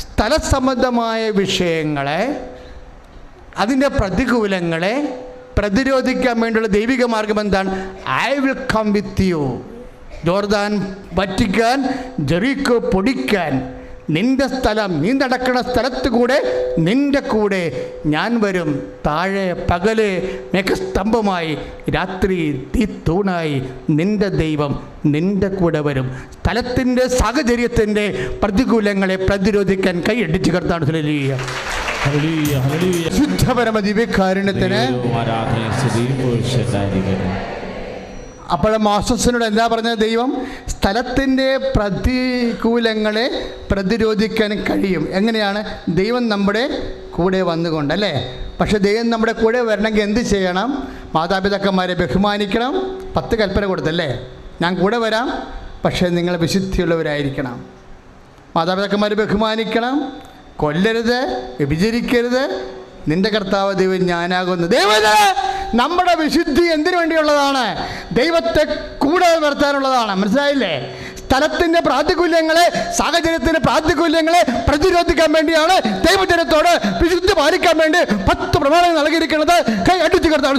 A: സ്ഥലസംബന്ധമായ വിഷയങ്ങളെ, അതിൻ്റെ പ്രതികൂലങ്ങളെ പ്രതിരോധിക്കാൻ വേണ്ടിയുള്ള ദൈവിക മാർഗം എന്താണ്? I will come with you. Jordan വറ്റിക്കാൻ, ജെറിക്കോ പൊടിക്കാൻ, നിൻ്റെ സ്ഥലം, നീ നടക്കുന്ന സ്ഥലത്ത് കൂടെ നിൻ്റെ കൂടെ ഞാൻ വരും. താഴെ പകല് മേഘസ്തംഭമായി, രാത്രി തീത്തൂണായി നിൻ്റെ ദൈവം നിൻ്റെ കൂടെ വരും. സ്ഥലത്തിൻ്റെ സാഹചര്യത്തിൻ്റെ പ്രതികൂലങ്ങളെ പ്രതിരോധിക്കാൻ കൈയടിച്ച് കർത്താൻ ശുദ്ധപരമ ദിവ്യകാരുണ്യത്തിന്. അപ്പോൾ മോസസിനോട് എന്താ പറഞ്ഞത് ദൈവം? സ്ഥലത്തിൻ്റെ പ്രതികൂലങ്ങളെ പ്രതിരോധിക്കാൻ കഴിയും. എങ്ങനെയാണ്? ദൈവം നമ്മുടെ കൂടെ വന്നുകൊണ്ട്, അല്ലേ? പക്ഷേ ദൈവം നമ്മുടെ കൂടെ വരണമെങ്കിൽ എന്ത് ചെയ്യണം? മാതാപിതാക്കന്മാരെ ബഹുമാനിക്കണം. 10 കൽപ്പന കൊടുത്തല്ലേ? ഞാൻ കൂടെ വരാം, പക്ഷേ നിങ്ങൾ വിശുദ്ധിയുള്ളവരായിരിക്കണം. മാതാപിതാക്കന്മാരെ ബഹുമാനിക്കണം, കൊല്ലരുത്, വ്യഭിചരിക്കരുത്, നിന്റെ കർത്താവ് ദൈവം ഞാനാകുന്നു. ദൈവം നമ്മുടെ വിശുദ്ധി എന്തിനു വേണ്ടിയുള്ളതാണ്? ദൈവത്തെ കൂടെ നിർത്താനുള്ളതാണ്. മനസ്സിലായില്ലേ? സ്ഥലത്തിൻ്റെ പ്രാതികൂല്യങ്ങളെ, സാഹചര്യത്തിൻ്റെ പ്രാതികൂല്യങ്ങളെ പ്രതിരോധിക്കാൻ വേണ്ടിയാണ് ദൈവജനത്തോട് വിശുദ്ധി പാലിക്കാൻ വേണ്ടി 10 പ്രമാണങ്ങൾ നൽകിയിരിക്കുന്നത്. കൈ അടിച്ചു കർത്താവ്.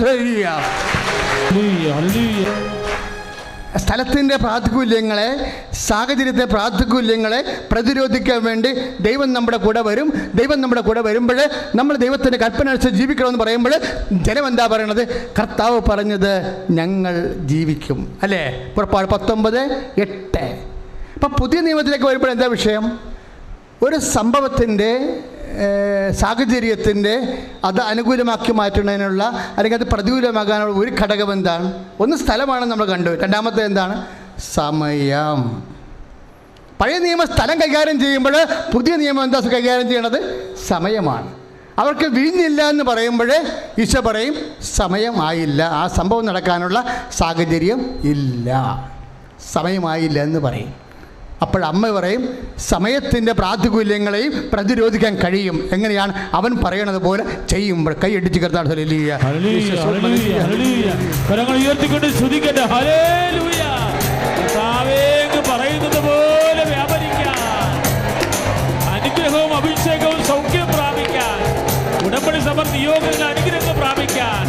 A: സ്ഥലത്തിൻ്റെ പ്രാതികൂല്യങ്ങളെ, സാഹചര്യത്തിൻ്റെ പ്രാതികൂല്യങ്ങളെ പ്രതിരോധിക്കാൻ വേണ്ടി ദൈവം നമ്മുടെ കൂടെ വരും. ദൈവം നമ്മുടെ കൂടെ വരുമ്പോൾ നമ്മൾ ദൈവത്തിൻ്റെ കൽപ്പന അനുസരിച്ച് ജീവിക്കണമെന്ന് പറയുമ്പോൾ ജനം എന്താ പറയണത്? കർത്താവ് പറഞ്ഞത് ഞങ്ങൾ ജീവിക്കും, അല്ലേ? പുറപ്പാട് 19:8. അപ്പം പുതിയ നിയമത്തിലേക്ക് വരുമ്പോൾ എന്താ വിഷയം? ഒരു സംഭവത്തിൻ്റെ സാഹചര്യത്തിൻ്റെ അത് അനുകൂലമാക്കി മാറ്റുന്നതിനുള്ള അല്ലെങ്കിൽ അത് പ്രതികൂലമാകാനുള്ള ഒരു ഘടകം എന്താണ്? ഒന്ന് സ്ഥലമാണ് നമ്മൾ കണ്ടു. രണ്ടാമത്തെ എന്താണ്? സമയം. പഴയ നിയമം സ്ഥലം കൈകാര്യം ചെയ്യുമ്പോൾ പുതിയ നിയമം എന്താ കൈകാര്യം ചെയ്യണത്? സമയമാണ്. അവർക്ക് വീഞ്ഞില്ല എന്ന് പറയുമ്പോൾ ഈശോ പറയും സമയമായില്ല, ആ സംഭവം നടക്കാനുള്ള സാഹചര്യം ഇല്ല, സമയമായില്ല എന്ന് പറയും. അപ്പോഴമ്മ പറയും സമയത്തിൻ്റെ പ്രാതികൂല്യങ്ങളെയും പ്രതിരോധിക്കാൻ കഴിയും. എങ്ങനെയാണ്? അവൻ പറയണത് പോലെ ചെയ്യുമ്പോൾ. കൈയടിച്ച് കർത്താവ്
B: പറയുന്നത് പോലെ വ്യാപരിക്കാൻ, അനുഗ്രഹവും അഭിഷേകവും സൗഖ്യം പ്രാപിക്കാൻ, ഉടമ്പടി സമർ നിയോഗങ്ങൾ അനുഗ്രഹങ്ങൾ പ്രാപിക്കാൻ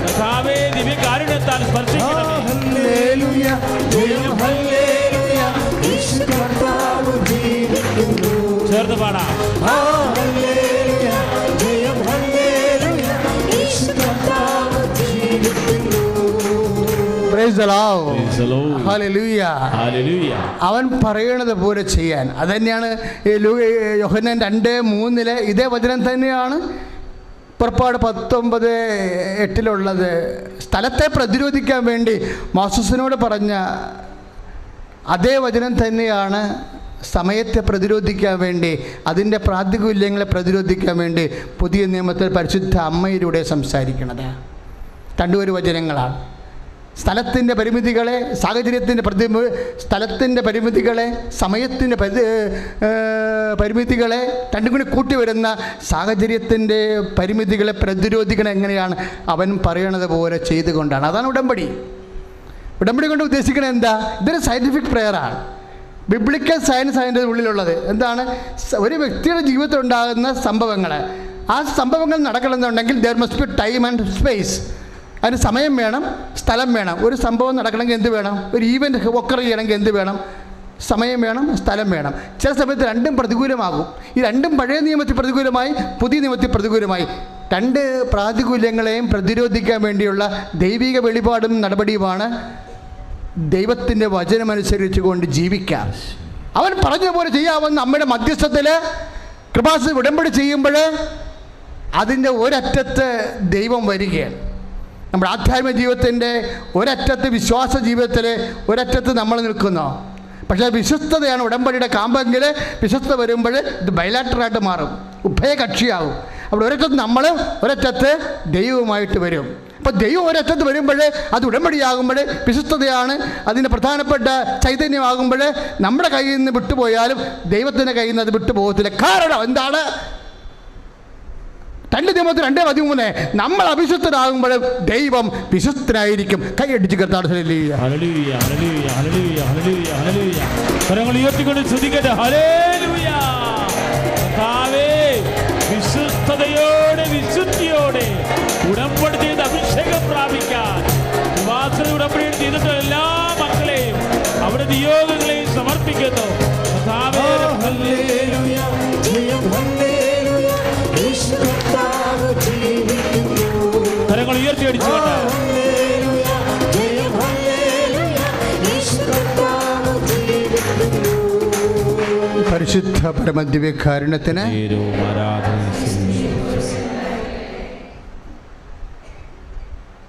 B: കർത്താവേ ദിവ്യകാരുണ്യത്താൽ സ്പർശിക്കണമേ. ചേർന്ന് പാടാം.
A: അവൻ പറയണത് പോലെ ചെയ്യാൻ. അതുതന്നെയാണ് യോഹന്നാൻ 2:3 ഇതേ വചനം തന്നെയാണ് പുറപ്പാട് 19:8 സ്ഥലത്തെ പ്രതിരോധിക്കാൻ വേണ്ടി മോസസിനോട് പറഞ്ഞ അതേ വചനം തന്നെയാണ് സമയത്തെ പ്രതിരോധിക്കാൻ വേണ്ടി, അതിൻ്റെ പ്രാതികൂല്യങ്ങളെ പ്രതിരോധിക്കാൻ വേണ്ടി പുതിയ നിയമത്തിൽ പരിശുദ്ധ അമ്മയിലൂടെ സംസാരിക്കുന്നത്. രണ്ടുപേര് വചനങ്ങളാണ്. സ്ഥലത്തിൻ്റെ പരിമിതികളെ, സാഹചര്യത്തിൻ്റെ സ്ഥലത്തിൻ്റെ പരിമിതികളെ, സമയത്തിൻ്റെ പരിമിതികളെ രണ്ടും കൂടി കൂട്ടി വരുന്ന സാഹചര്യത്തിൻ്റെ പരിമിതികളെ പ്രതിരോധിക്കണം. എങ്ങനെയാണ്? അവൻ പറയണത് പോലെ ചെയ്തുകൊണ്ടാണ്. അതാണ് ഉടമ്പടി. ഉടമ്പടി കൊണ്ട് ഉദ്ദേശിക്കുന്നത് എന്താ? ഇതൊരു സയൻറ്റിഫിക് പ്രെയറാണ്. ബിബ്ലിക്കൽ സയൻസ് അതിൻ്റെ ഉള്ളിലുള്ളത് എന്താണ്? ഒരു വ്യക്തിയുടെ ജീവിതത്തിൽ ഉണ്ടാകുന്ന സംഭവങ്ങൾ, ആ സംഭവങ്ങൾ നടക്കണമെന്നുണ്ടെങ്കിൽ there must be time and space. അതിന് സമയം വേണം, സ്ഥലം വേണം. ഒരു സംഭവം നടക്കണമെങ്കിൽ എന്ത് വേണം? ഒരു ഈവൻറ്റ് ഒക്കർ ചെയ്യണമെങ്കിൽ എന്ത് വേണം? സമയം വേണം, സ്ഥലം വേണം. ചില സമയത്ത് രണ്ടും പ്രതികൂലമാകും. ഈ രണ്ടും പഴയ നിയമത്തിൽ പ്രതികൂലമായി, പുതിയ നിയമത്തിൽ പ്രതികൂലമായി. രണ്ട് പ്രാതികൂല്യങ്ങളെയും പ്രതിരോധിക്കാൻ വേണ്ടിയുള്ള ദൈവിക വെളിപാടും നടപടിയുമാണ് ദൈവത്തിൻ്റെ വചനമനുസരിച്ച് കൊണ്ട് ജീവിക്കാം. അവൻ പറഞ്ഞ പോലെ ചെയ്യാവുന്ന അമ്മയുടെ മധ്യസ്ഥത്തിൽ കൃപാസന ഉടമ്പടി ചെയ്യുമ്പോൾ അതിൻ്റെ ഒരറ്റത്ത് ദൈവം വരികയാണ്. നമ്മുടെ ആധ്യാത്മിക ജീവിതത്തിൻ്റെ ഒരറ്റത്ത്, വിശ്വാസ ജീവിതത്തിൽ ഒരറ്റത്ത് നമ്മൾ നിൽക്കുന്നു. പക്ഷേ വിശ്വസ്തതയാണ് ഉടമ്പടിയുടെ കാമ്പെങ്കിൽ വിശ്വസ്തത വരുമ്പോൾ ഇത് ബൈലാറ്ററായിട്ട് മാറും, ഉഭയകക്ഷിയാവും. അപ്പോൾ ഒരറ്റത്ത് നമ്മൾ, ഒരറ്റത്ത് ദൈവവുമായിട്ട് വരും. അപ്പോൾ ദൈവം ഒരറ്റത്ത് വരുമ്പോൾ അത് ഉടമ്പടിയാകുമ്പോൾ വിശ്വസ്തതയാണ് അതിൻ്റെ പ്രധാനപ്പെട്ട ചൈതന്യമാകുമ്പോൾ നമ്മുടെ കയ്യിൽ നിന്ന് വിട്ടുപോയാലും ദൈവത്തിൻ്റെ കയ്യിൽ നിന്ന് അത് വിട്ടുപോകത്തില്ല. കാരണം എന്താണ്? 2 Timothy 2:13 നമ്മൾ അവിശ്വസ്തരാകുമ്പോൾ ദൈവം വിശ്വസ്തനായിരിക്കും. കൈയടിച്ച് കർത്താവ്
B: വിശ്വസ്തയോടെ വിശുദ്ധിയോടെ ഉടമ്പടി ചെയ്ത് അഭിഷേകം പ്രാപിക്കാൻ ഉടമ്പടി ചെയ്തിട്ട് എല്ലാ മക്കളെയും അവിടെ നിയോഗങ്ങളെയും സമർപ്പിക്കുന്നു. കരങ്ങൾ ഉയർത്തി അടിച്ചുകൊണ്ട്
A: പരിശുദ്ധ പരമദിവ്യകാരുണ്യത്തിന്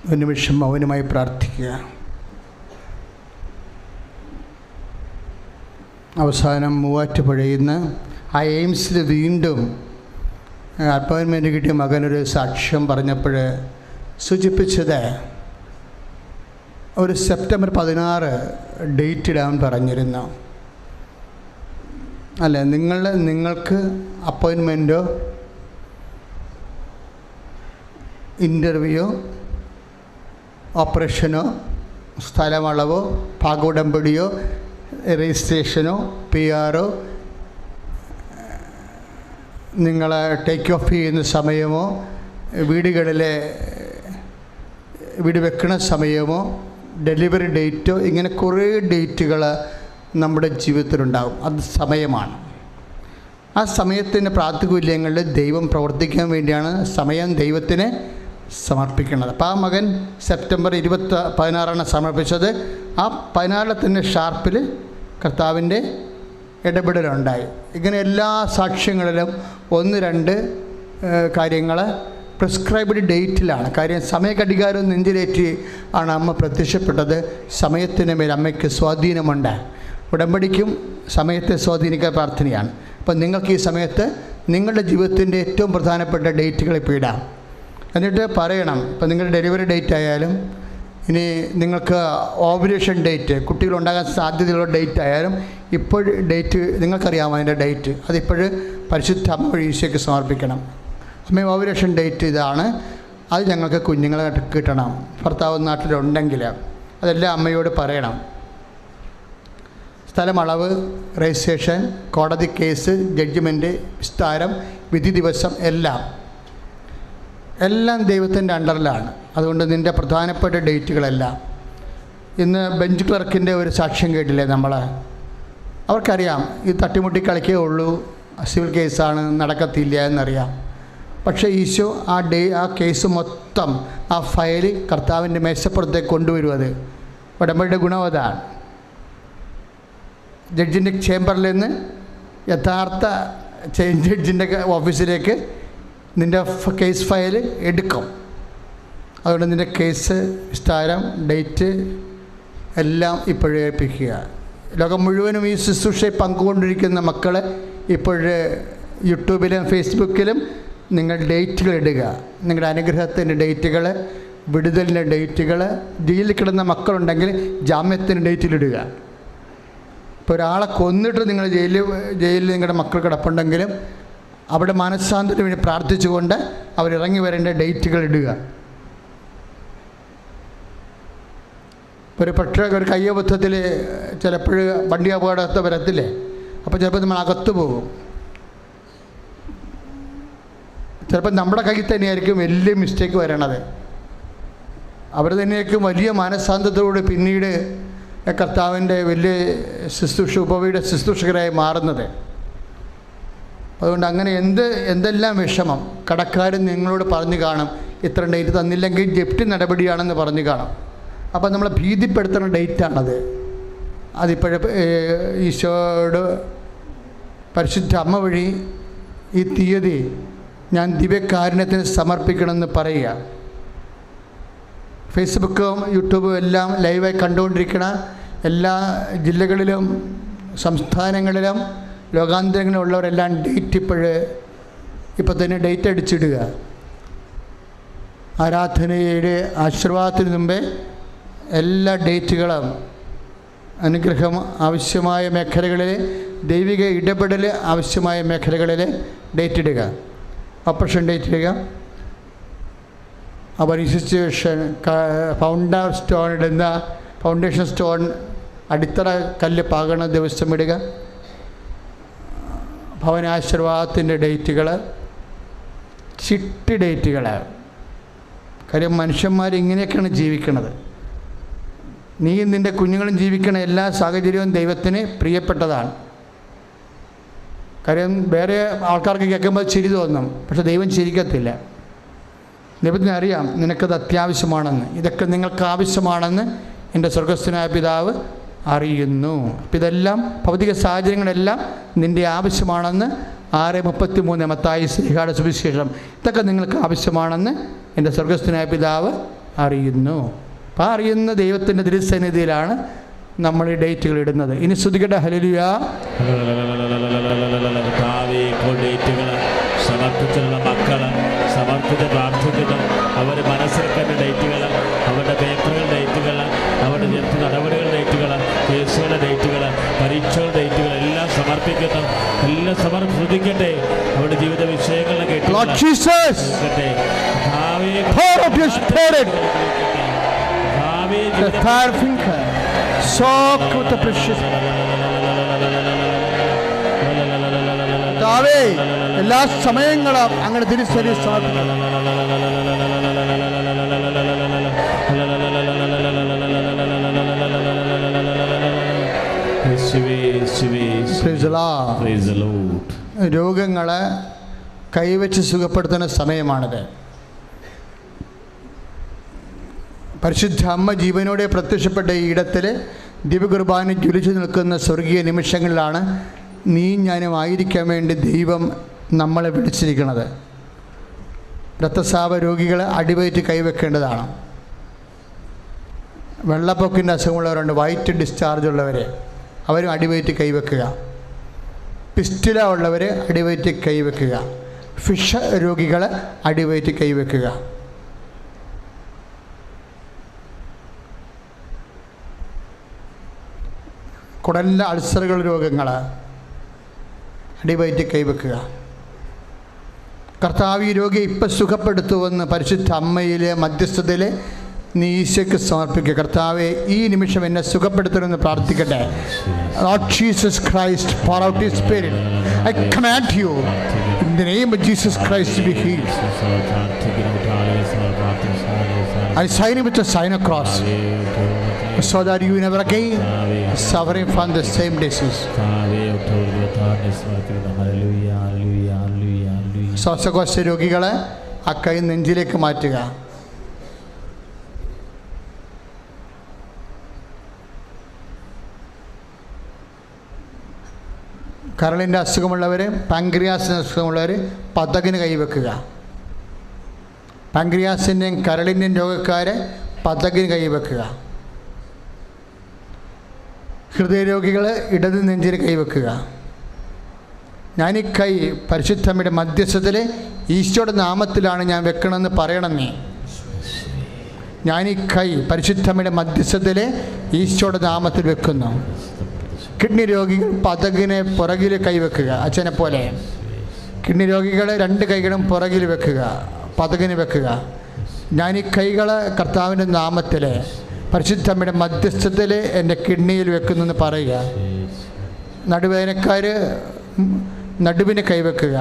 A: ഒരു നിമിഷം മൗനമായി പ്രാർത്ഥിക്കുക. അവസാനം മൂവാറ്റുപുഴയിൽ നിന്ന് ആ എയിംസിൽ വീണ്ടും അപ്പോയിൻമെൻറ്റ് കിട്ടിയ മകനൊരു സാക്ഷ്യം പറഞ്ഞപ്പോൾ സൂചിപ്പിച്ചത് ഒരു സെപ്റ്റംബർ 16 ഡേറ്റ് ഇടാൻ പറഞ്ഞിരുന്നു. അല്ല, നിങ്ങൾക്ക് അപ്പോയിൻമെൻറ്റോ ഇൻ്റർവ്യൂയോ ഓപ്പറേഷനോ സ്ഥലമളവോ ഭാഗോടമ്പടിയോ രജിസ്ട്രേഷനോ PR നിങ്ങൾ ടേക്ക് ഓഫ് ചെയ്യുന്ന സമയമോ വീട് വെക്കുന്ന സമയമോ ഡെലിവറി ഡേറ്റോ ഇങ്ങനെ കുറേ ഡേറ്റുകൾ നമ്മുടെ ജീവിതത്തിലുണ്ടാകും. അത് സമയമാണ്. ആ സമയത്തിൻ്റെ പ്രാതികൂല്യങ്ങളിൽ ദൈവം പ്രവർത്തിക്കാൻ വേണ്ടിയാണ് സമയം ദൈവത്തിന് സമർപ്പിക്കുന്നത്. അപ്പോൾ ആ മകൻ സെപ്റ്റംബർ 16 സമർപ്പിച്ചത്. ആ 16 തന്നെ ഷാർപ്പിൽ കർത്താവിൻ്റെ ഇടപെടലുണ്ടായി. ഇങ്ങനെ എല്ലാ സാക്ഷ്യങ്ങളിലും 1-2 കാര്യങ്ങൾ പ്രിസ്ക്രൈബ്ഡ് ഡേറ്റിലാണ്. കാര്യം സമയഘടികാരം നെഞ്ചിലേറ്റി ആണ് അമ്മ പ്രത്യക്ഷപ്പെട്ടത്. സമയത്തിന് മേൽ അമ്മയ്ക്ക് സ്വാധീനമുണ്ട്. ഉടമ്പടിക്കും സമയത്തെ സ്വാധീനിക്കാൻ പ്രാർത്ഥനയാണ്. അപ്പം നിങ്ങൾക്ക് ഈ സമയത്ത് നിങ്ങളുടെ ജീവിതത്തിൻ്റെ ഏറ്റവും പ്രധാനപ്പെട്ട ഡേറ്റുകൾ ഇപ്പോൾ ഇടാം. എന്നിട്ട് പറയണം, ഇപ്പം നിങ്ങളുടെ ഡെലിവറി ഡേറ്റ് ആയാലും, ഇനി നിങ്ങൾക്ക് ഓവുലേഷൻ ഡേറ്റ്, കുട്ടികളുണ്ടാകാൻ സാധ്യതയുള്ള ഡേറ്റ് ആയാലും, ഇപ്പോൾ ഡേറ്റ് നിങ്ങൾക്കറിയാമോ അതിൻ്റെ ഡേറ്റ്, അതിപ്പോൾ പരിശുദ്ധ അമ്മ വഴി ഈശോയ്ക്ക് സമർപ്പിക്കണം. അമ്മ ഓവുലേഷൻ ഡേറ്റ് ഇതാണ്, അത് ഞങ്ങൾക്ക് കുഞ്ഞുങ്ങളെ കിട്ടണം. ഭർത്താവ് നാട്ടിലുണ്ടെങ്കിൽ അതെല്ലാം അമ്മയോട് പറയണം. സ്ഥലമളവ്, രജിസ്ട്രേഷൻ, കോടതി കേസ്, ജഡ്ജ്മെൻറ്റ്, വിസ്താരം, വിധി ദിവസം എല്ലാം ദൈവത്തിൻ്റെ അണ്ടറിലാണ്. അതുകൊണ്ട് നിൻ്റെ പ്രധാനപ്പെട്ട ഡേറ്റുകളെല്ലാം. ഇന്ന് ബെഞ്ച് ക്ലർക്കിൻ്റെ ഒരു സാക്ഷ്യം കേട്ടില്ലേ നമ്മൾ? അവർക്കറിയാം ഇത് തട്ടിമുട്ടി കളിക്കേ ഉള്ളൂ, സിവിൽ കേസാണ്, നടക്കത്തില്ല എന്നറിയാം. പക്ഷേ ഈശോ ആ കേസ് മൊത്തം, ആ ഫയൽ കർത്താവിൻ്റെ മേശപ്പുറത്തേക്ക് കൊണ്ടുവരും. അത് ഉടമ്പടിയുടെ ഗുണം അതാണ്. ജഡ്ജിൻ്റെ ചേംബറിൽ നിന്ന് യഥാർത്ഥ ജഡ്ജിൻ്റെ ഓഫീസിലേക്ക് നിൻ്റെ കേസ് ഫയൽ എടുക്കും. അതുകൊണ്ട് നിൻ്റെ കേസ്, വിസ്താരം, ഡേറ്റ് എല്ലാം ഇപ്പോഴേ ഏൽപ്പിക്കുക. ലോകം മുഴുവനും ഈ ശുശ്രൂഷയിൽ പങ്കുകൊണ്ടിരിക്കുന്ന മക്കളെ ഇപ്പോഴേ യൂട്യൂബിലും ഫേസ്ബുക്കിലും നിങ്ങൾ ഡേറ്റുകൾ ഇടുക. നിങ്ങളുടെ അനുഗ്രഹത്തിൻ്റെ ഡേറ്റുകൾ, വിടുതലിൻ്റെ ഡേറ്റുകൾ, ജയിലിൽ കിടന്ന മക്കളുണ്ടെങ്കിൽ ജാമ്യത്തിൻ്റെ ഡേറ്റിലിടുക. ഇപ്പോൾ ഒരാളെ കൊന്നിട്ട് നിങ്ങൾ ജയിലിൽ നിങ്ങളുടെ മക്കൾ കിടപ്പുണ്ടെങ്കിലും അവിടെ മനസ്സാന്തരത്തിന് വേണ്ടി പ്രാർത്ഥിച്ചുകൊണ്ട് അവരിറങ്ങി വരേണ്ട ഡേറ്റുകൾ ഇടുക. ഒരു കയ്യബദ്ധത്തിൽ ചിലപ്പോൾ വണ്ടി അപകടത്തെ വരത്തില്ലേ, അപ്പോൾ ചിലപ്പോൾ നമ്മൾ അകത്ത് പോകും. ചിലപ്പോൾ നമ്മുടെ കയ്യിൽ തന്നെയായിരിക്കും വലിയ മിസ്റ്റേക്ക് വരണത്. അവർ തന്നെയായിരിക്കും വലിയ മനസ്സാന്തത്തോട് പിന്നീട് കർത്താവിൻ്റെ വലിയ ഉപവിയുടെ ശുശ്രൂഷകരായി മാറുന്നത്. അതുകൊണ്ട് അങ്ങനെ എന്തെല്ലാം വിഷമം കടക്കാരൻ നിങ്ങളോട് പറഞ്ഞു കാണും, ഇത്ര ഡേറ്റ് തന്നില്ലെങ്കിൽ ജപ്തി നടപടിയാണെന്ന് പറഞ്ഞു കാണും. അപ്പോൾ നമ്മളെ ഭീതിപ്പെടുത്തുന്ന ഡേറ്റാണത്. അതിപ്പോഴേ ഈശോയോട് പരിശുദ്ധ അമ്മ വഴി ഈ തീയതി ഞാൻ ദിവ്യകാരുണ്യത്തിന് സമർപ്പിക്കണമെന്ന് പറയുക. ഫേസ്ബുക്കും യൂട്യൂബും എല്ലാം ലൈവായി കണ്ടുകൊണ്ടിരിക്കുന്ന എല്ലാ ജില്ലകളിലും സംസ്ഥാനങ്ങളിലും ലോകാന്തരങ്ങളിലുള്ളവരെല്ലാം ഡേറ്റ് ഇപ്പോൾ തന്നെ ഡേറ്റ് അടിച്ചിടുക. ആരാധനയുടെ ആശീർവാദത്തിന് മുമ്പേ എല്ലാ ഡേറ്റുകളും, അനുഗ്രഹം ആവശ്യമായ മേഖലകളിൽ, ദൈവിക ഇടപെടൽ ആവശ്യമായ മേഖലകളിൽ ഡേറ്റ് ഇടുക. ഓപ്പറേഷൻ ഡേറ്റ് ഇടുക. അവർ ഇൻസ്റ്റിറ്റ്യൂഷൻ ഫൗണ്ടേഷൻ സ്റ്റോൺ അടിത്തറ കല്ല് പാകണ ദിവസം ഇടുക. ഭവനാശീർവാദത്തിൻ്റെ ഡേറ്റുകൾ, ചിട്ടി ഡേറ്റുകൾ. കാര്യം മനുഷ്യന്മാർ ഇങ്ങനെയൊക്കെയാണ് ജീവിക്കുന്നത്. നീയും നിൻ്റെ കുഞ്ഞുങ്ങളും ജീവിക്കുന്ന എല്ലാ സാഹചര്യവും ദൈവത്തിന് പ്രിയപ്പെട്ടതാണ്. കാര്യം വേറെ ആൾക്കാർക്ക് കേൾക്കുമ്പോൾ ചിരി തോന്നും, പക്ഷെ ദൈവം ചിരിക്കത്തില്ല. ദൈവത്തിന് അറിയാം നിനക്കത് അത്യാവശ്യമാണെന്ന്. ഇതൊക്കെ നിങ്ങൾക്ക് ആവശ്യമാണെന്ന് എൻ്റെ സ്വർഗസ്ഥനായ പിതാവ് അറിയുന്നു. അപ്പം ഇതെല്ലാം ഭൗതിക സാഹചര്യങ്ങളെല്ലാം നിൻ്റെ ആവശ്യമാണെന്ന് 6:33 മത്തായി ശ്ലീഹായുടെ സുവിശേഷം. ഇതൊക്കെ നിങ്ങൾക്ക് ആവശ്യമാണെന്ന് എൻ്റെ സ്വർഗസ്ഥനായ പിതാവ് അറിയുന്നു. അപ്പം അറിയുന്ന ദൈവത്തിൻ്റെ തിരുസന്നിധിയിലാണ് നമ്മൾ ഈ ഡേറ്റുകൾ ഇടുന്നത്. ഇനി ശ്രുതികട്ടെ ഹല്ലേലൂയ.
B: ഡേറ്റുകൾ സമർപ്പിച്ചിട്ടുള്ള മക്കൾ സമർപ്പിച്ച് പ്രാർത്ഥിക്കുന്നു. അവർ മനസ്സിലാക്കേണ്ട ഡേറ്റുകൾ, അവരുടെ പേപ്പറുകൾ ഡേറ്റുകൾ, അവരുടെ ജപ്തി നടപടികൾ ഡേറ്റുകൾ, കേസുകളുടെ ഡേറ്റുകൾ, പരീക്ഷകളുടെ ഡേറ്റുകൾ എല്ലാം സമർപ്പിക്കുന്നു. എല്ലാം ശ്രദ്ധിക്കട്ടെ. അവരുടെ ജീവിത വിഷയങ്ങളെ കേട്ടെ.
A: എല്ലാ സമയങ്ങളും അങ്ങനെ തിരിച്ചറി രോഗങ്ങളെ കൈവച്ച് സുഖപ്പെടുത്തുന്ന സമയമാണിത്. പരിശുദ്ധ അമ്മ ജീവനോടെ പ്രത്യക്ഷപ്പെട്ട ഈ ഇടത്തിൽ ദിവ്യകുർബാന ജ്വലിച്ചു നിൽക്കുന്ന സ്വർഗീയ നിമിഷങ്ങളിലാണ് നീ ഞാനും ആയിരിക്കാൻ വേണ്ടി ദൈവം നമ്മളെ വിളിച്ചിരിക്കുന്നത്. രക്തസ്രാവ രോഗികൾ അടിവയറ്റ് കൈവെക്കേണ്ടതാണ്. വെള്ളപ്പൊക്കിൻ്റെ അസുഖമുള്ളവരുണ്ട്, വൈറ്റ് ഡിസ്ചാർജ് ഉള്ളവർ, അവരും അടിവയറ്റ് കൈവെക്കുക. പിസ്റ്റുല ഉള്ളവർ അടിവയറ്റ് കൈവെക്കുക. ഫിഷ് രോഗികൾ അടിവയറ്റ് കൈവെക്കുക. കുടലിൻ്റെ അൾസറുകൾ രോഗങ്ങൾ അടിവയറ്റ് കൈവെക്കുക. കർത്താവ് ഈ രോഗിയെ ഇപ്പം സുഖപ്പെടുത്തുമെന്ന് പരിശുദ്ധ അമ്മയിലെ മധ്യസ്ഥതയിൽ നീ ഈശോയ്ക്ക് സമർപ്പിക്കുക. കർത്താവെ, ഈ നിമിഷം എന്നെ സുഖപ്പെടുത്തണമെന്ന് പ്രാർത്ഥിക്കട്ടെ. Lord Jesus Christ, pour out His Spirit. I command you in the name of Jesus Christ to be healed. I sign it with the sign of cross so that you never again suffering from the same disease. ശ്വാസകോശ രോഗികളെ ആ കൈ നെഞ്ചിലേക്ക് മാറ്റുക. കരളിൻ്റെ അസുഖമുള്ളവർ, പാങ്ക്രിയാസിന് അസുഖമുള്ളവർ പതകിന് കൈവെക്കുക. പാങ്ക്രിയാസിൻ്റെയും കരളിൻ്റെയും രോഗക്കാർ പതകിന് കൈവെക്കുക. ഹൃദയരോഗികൾ ഇടത് നെഞ്ചിന് കൈവെക്കുക. ഞാൻ ഈ കൈ പരിശുദ്ധമ്മയുടെ മധ്യസ്ഥത്തിൽ ഈശോയുടെ നാമത്തിലാണ് ഞാൻ വെക്കണമെന്ന് പറയണം. ഞാൻ ഈ കൈ പരിശുദ്ധമ്മയുടെ മധ്യസ്ഥത്തിൽ ഈശോയുടെ നാമത്തിൽ വെക്കുന്നു. കിഡ്നി രോഗികൾ പതകിനെ പുറകിൽ കൈവെക്കുക. അച്ഛനെ പോലെ കിഡ്നി രോഗികൾ 2 കൈകളും പുറകിൽ വെക്കുക, പതകിന് വെക്കുക. ഞാൻ ഈ കൈകൾ കർത്താവിൻ്റെ നാമത്തിൽ പരിശുദ്ധമ്മയുടെ മധ്യസ്ഥത്തിൽ എൻ്റെ കിഡ്നിയിൽ വെക്കുന്നു എന്ന് പറയുക. നടുവേദനക്കാർ നടുവിന് കൈവെക്കുക.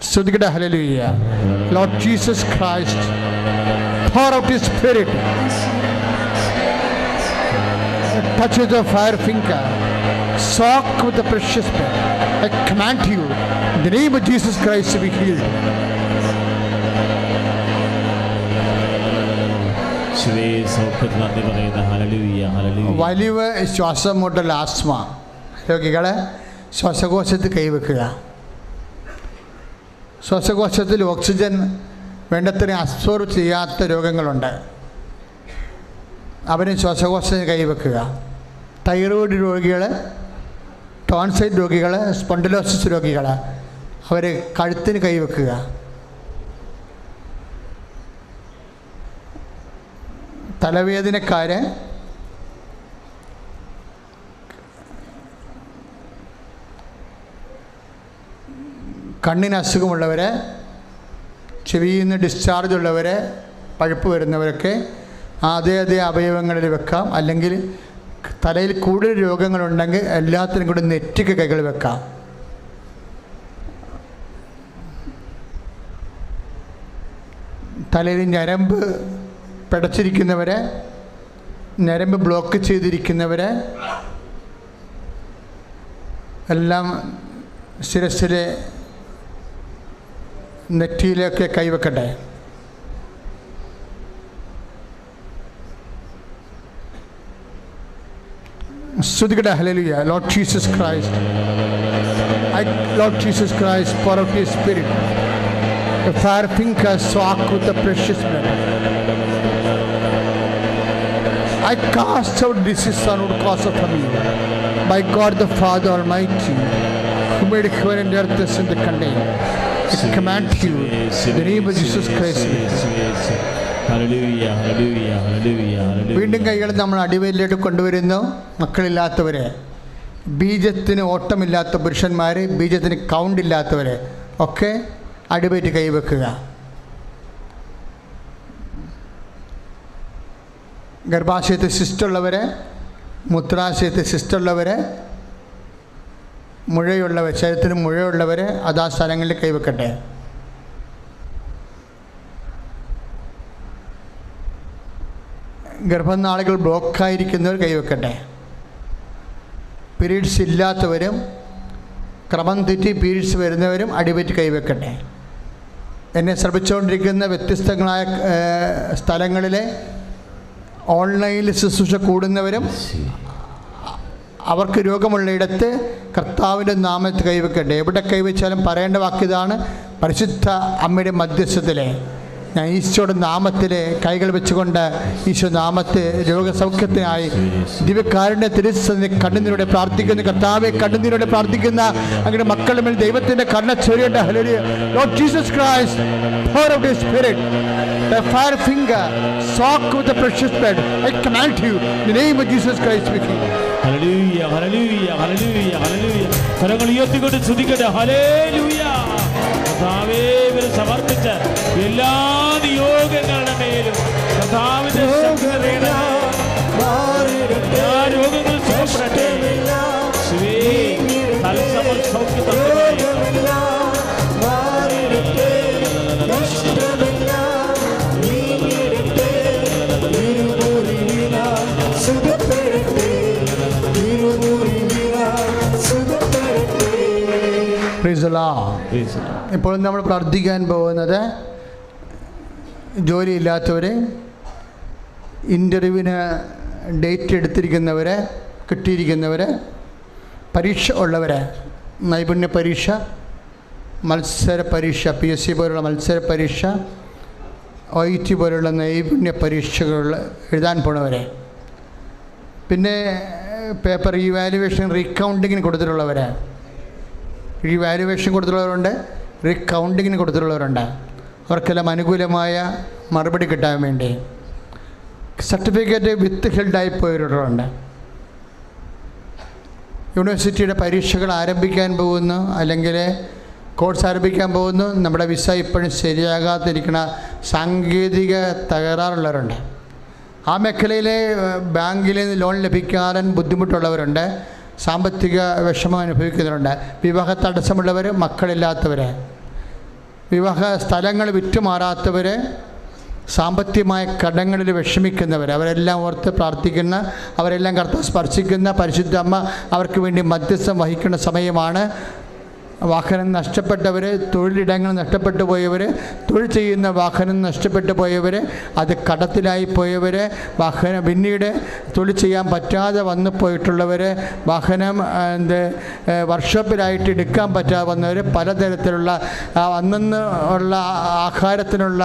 A: സ്തുതിക്കട്ടെ, hallelujah. Lord Jesus Christ, pour out His Spirit. Touch with the fire finger, soak with the precious blood. I command you in the name of Jesus Christ to be healed. വലിവ് ശ്വാസം മുട്ടൽ ആസ്മ രോഗികളെ ശ്വാസകോശത്തിൽ കൈവെക്കുക. ശ്വാസകോശത്തിൽ ഓക്സിജൻ വേണ്ടത്ര അബ്സോർബ് ചെയ്യാത്ത രോഗങ്ങളുണ്ട്, അവന് ശ്വാസകോശത്തിന് കൈവെക്കുക. തൈറോയ്ഡ് രോഗികൾ, ടോൺസൈറ്റ് രോഗികൾ, സ്പോണ്ടിലോസിസ് രോഗികൾ അവർ കഴുത്തിന് കൈവെക്കുക. തലവേദനക്കാർ, കണ്ണിന് അസുഖമുള്ളവർ, ചെവിയിൽ നിന്ന് ഡിസ്ചാർജ് ഉള്ളവർ, പഴുപ്പ് വരുന്നവരൊക്കെ അതേ അവയവങ്ങളിൽ വെക്കാം. അല്ലെങ്കിൽ തലയിൽ കൂടുതൽ രോഗങ്ങളുണ്ടെങ്കിൽ എല്ലാത്തിനും കൂടി നെറ്റിക്ക് കൈകൾ വെക്കാം. തലയിൽ ഞരമ്പ് പിടച്ചിരിക്കുന്നവരെ, ഞരമ്പ് ബ്ലോക്ക് ചെയ്തിരിക്കുന്നവരെ എല്ലാം ശിരസ്സിലെ നെറ്റിയിലൊക്കെ കൈവെക്കട്ടെ. സ്തുതിക്കട്ടെ, hallelujah. Lord Jesus Christ, Lord Jesus Christ, pour out His Spirit. The fire finger soak with the precious blood. I cast out disease and would cause of me. By God the Father Almighty, who made heaven and earth in the contain. I command you in the name of Jesus Christ. വീണ്ടും കൈകൾ നമ്മൾ അടിവയലിലേക്ക് കൊണ്ടുവരുന്നു. മക്കളില്ലാത്തവരെ, ബീജത്തിന് ഓട്ടമില്ലാത്ത പുരുഷന്മാർ, ബീജത്തിന് കൗണ്ട് ഇല്ലാത്തവരെ ഒക്കെ അടിവയറ്റ് കൈവെക്കുക. ഗർഭാശയത്തിൽ സിസ്റ്റുള്ളവരെ, മൂത്രാശയത്തിൽ സിസ്റ്റുള്ളവരെ, മുഴയുള്ളവർ, ശരീരത്തിന് മുഴയുള്ളവർ അതാ സ്ഥലങ്ങളിൽ കൈവെക്കട്ടെ. ഗർഭനാളുകൾ ബ്ലോക്കായിരിക്കുന്നവർ കൈവെക്കട്ടെ. പീരീഡ്സ് ഇല്ലാത്തവരും ക്രമം തെറ്റി പീരീഡ്സ് വരുന്നവരും അടിവയറ്റ് കൈവെക്കട്ടെ. എന്നെ ശ്രമിച്ചുകൊണ്ടിരിക്കുന്ന വ്യത്യസ്തങ്ങളായ സ്ഥലങ്ങളിലെ ഓൺലൈനിൽ ശുശ്രൂഷ കൂടുന്നവരും അവർക്ക് രോഗമുള്ളയിടത്ത് കർത്താവിൻ്റെ നാമത്തിൽ കൈവെക്കട്ടെ. എവിടെ കൈവച്ചാലും പറയേണ്ട വാക്കിതാണ്, പരിശുദ്ധ അമ്മയുടെ മധ്യസ്ഥത്തിലെ ഞാൻ ഈശോയുടെ നാമത്തിൽ കൈകൾ വെച്ചുകൊണ്ട് ഈശോ നാമത്തെ രോഗസൗഖ്യത്തിനായി ദിവ്യകാരുണ്യ തിരുസന്നിധി കണ്ണുനീരോടെ പ്രാർത്ഥിക്കുന്ന കർത്താവെ, കണ്ണുനീരോടെ പ്രാർത്ഥിക്കുന്ന അങ്ങനെ മക്കളുടെ മേൽ ദൈവത്തിൻ്റെ കണ്ണ ചൊരിയട്ടെ. Hallelujah. Lord Jesus Christ, pour out your spirit, the fire finger, soak with the precious blood. I command you in the name of Jesus Christ speaking.
B: Hallelujah, hallelujah, hallelujah, hallelujah. കരങ്ങൾ ഉയർത്തിക്കൊണ്ട് സ്തുതിക്കട്ടെ. ഹല്ലേലൂയ. കർത്താവേ, ഇവരെ സമർപ്പിച്ച എല്ലാ നിയോഗങ്ങളുടെ മേലും കർത്താവിന്റെ രോഗങ്ങൾ സുഖപ്പെടട്ടെ. തത്സമം സൗഖ്യം
A: ഇപ്പോൾ നമ്മൾ പ്രാർത്ഥിക്കാൻ പോകുന്നത് ജോലിയില്ലാത്തവരെ, ഇൻ്റർവ്യൂവിന് ഡേറ്റ് എടുത്തിരിക്കുന്നവരെ, കിട്ടിയിരിക്കുന്നവരെ, പരീക്ഷ ഉള്ളവരെ, നൈപുണ്യ പരീക്ഷ, മത്സര പരീക്ഷ, PSC പോലുള്ള മത്സര പരീക്ഷ, OET പോലുള്ള നൈപുണ്യ പരീക്ഷകൾ എഴുതാൻ പോണവരെ, പിന്നെ പേപ്പർ ഇവാലുവേഷൻ റീകൗണ്ടിങ്ങിന് കൊടുത്തിട്ടുള്ളവരെ, ഇവാലുവേഷൻ കൊടുത്തിട്ടുള്ളവരുണ്ട്, റീകൗണ്ടിങ്ങിന് കൊടുത്തിട്ടുള്ളവരുണ്ട്. അവർക്കെല്ലാം അനുകൂലമായ മറുപടി കിട്ടാൻ വേണ്ടി സർട്ടിഫിക്കറ്റ് വിത്ത് ഹെൽഡായി പോയവരുണ്ട്. യൂണിവേഴ്സിറ്റിയുടെ പരീക്ഷകൾ ആരംഭിക്കാൻ പോകുന്നു, അല്ലെങ്കിൽ കോഴ്സ് ആരംഭിക്കാൻ പോകുന്നു. നമ്മുടെ വിസ ഇപ്പോഴും ശരിയാകാതിരിക്കുന്ന സാങ്കേതിക തകരാറുള്ളവരുണ്ട്. ആ മേഖലയിലെ ബാങ്കിൽ നിന്ന് ലോൺ ലഭിക്കാൻ ബുദ്ധിമുട്ടുള്ളവരുണ്ട്, സാമ്പത്തിക വിഷമം അനുഭവിക്കുന്നവരുണ്ട്. വിവാഹ തടസ്സമുള്ളവർ, മക്കളില്ലാത്തവർ, വിവാഹ സ്ഥലങ്ങൾ വിറ്റുമാറാത്തവർ, സാമ്പത്തികമായ കടങ്ങളിൽ വിഷമിക്കുന്നവർ, അവരെല്ലാം ഓർത്ത് പ്രാർത്ഥിക്കുന്ന, അവരെല്ലാം കർത്താവ് സ്പർശിക്കുന്ന പരിശുദ്ധ അമ്മ അവർക്ക് വേണ്ടി മധ്യസ്ഥം വഹിക്കുന്ന സമയമാണ്. വാഹനം നഷ്ടപ്പെട്ടവർ, തൊഴിലിടങ്ങൾ നഷ്ടപ്പെട്ടു പോയവർ, തൊഴിൽ ചെയ്യുന്ന വാഹനം നഷ്ടപ്പെട്ടു പോയവർ, അത് കടത്തിലായി പോയവർ, വാഹനം പിന്നീട് തൊഴിൽ ചെയ്യാൻ പറ്റാതെ വന്നു പോയിട്ടുള്ളവർ, വാഹനം വർക്ക്ഷോപ്പിലായിട്ട് എടുക്കാൻ പറ്റാതെ വന്നവർ, പലതരത്തിലുള്ള അന്നന്ന് ഉള്ള ആഹാരത്തിനുള്ള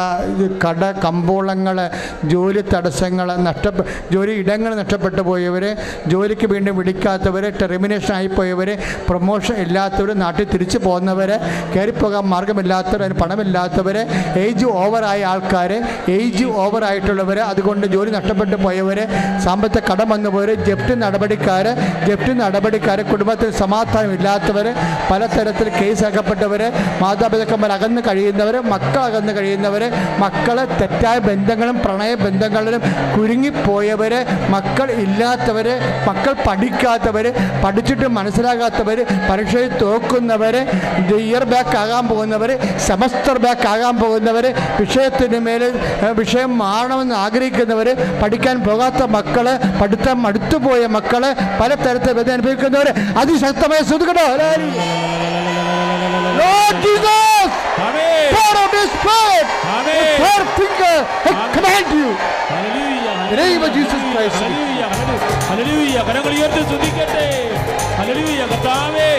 A: കമ്പോളങ്ങൾ, ജോലി തടസ്സങ്ങൾ, ജോലി ഇടങ്ങൾ നഷ്ടപ്പെട്ടു പോയവർ, ജോലിക്ക് വീണ്ടും വിളിക്കാത്തവർ, ടെർമിനേഷൻ ആയിപ്പോയവർ, പ്രൊമോഷൻ ഇല്ലാത്തവർ, നാട്ടിൽ തിരിച്ചു പോകുന്നവർ, കയറിപ്പോകാൻ മാർഗമില്ലാത്തവർ, അതിന് പണമില്ലാത്തവർ, ഏജ് ഓവറായ ആൾക്കാർ, ഏജ് ഓവറായിട്ടുള്ളവർ, അതുകൊണ്ട് ജോലി നഷ്ടപ്പെട്ടു പോയവർ, സാമ്പത്തിക കടം വന്നുപോയവർ, ജപ്തി നടപടിക്കാർ, കുടുംബത്തിൽ സമാധാനമില്ലാത്തവർ, പലതരത്തിൽ കേസാക്കപ്പെട്ടവർ, മാതാപിതാക്കന്മാർ അകന്ന് കഴിയുന്നവർ, മക്കൾ അകന്ന് കഴിയുന്നവർ, മക്കളെ തെറ്റായ ബന്ധങ്ങളും പ്രണയബന്ധങ്ങളിലും കുരുങ്ങിപ്പോയവർ, മക്കൾ ഇല്ലാത്തവർ, മക്കൾ പഠിക്കാത്തവർ, പഠിച്ചിട്ട് മനസ്സിലാകാത്തവർ, പരീക്ഷയിൽ തോക്കുന്നവർ, ഇയർ ബാക്ക് ആകാൻ പോകുന്നവർ, സെമസ്റ്റർ ബാക്ക് ആകാൻ പോകുന്നവർ, വിഷയത്തിന് മേൽ വിഷയം മാറണമെന്ന് ആഗ്രഹിക്കുന്നവർ, പഠിക്കാൻ പോകാത്ത മക്കൾ, പഠിത്തം മടുത്തുപോയ മക്കൾ, പലതരത്തിൽ വേദന അനുഭവിക്കുന്നവർ അതിശക്തമായ സ്തുതിക്കട്ടെ.
B: കരങ്ങൾ ഉയർത്തി സ്തുതിക്കട്ടെ. ഹല്ലേലൂയ. കർത്താവേ,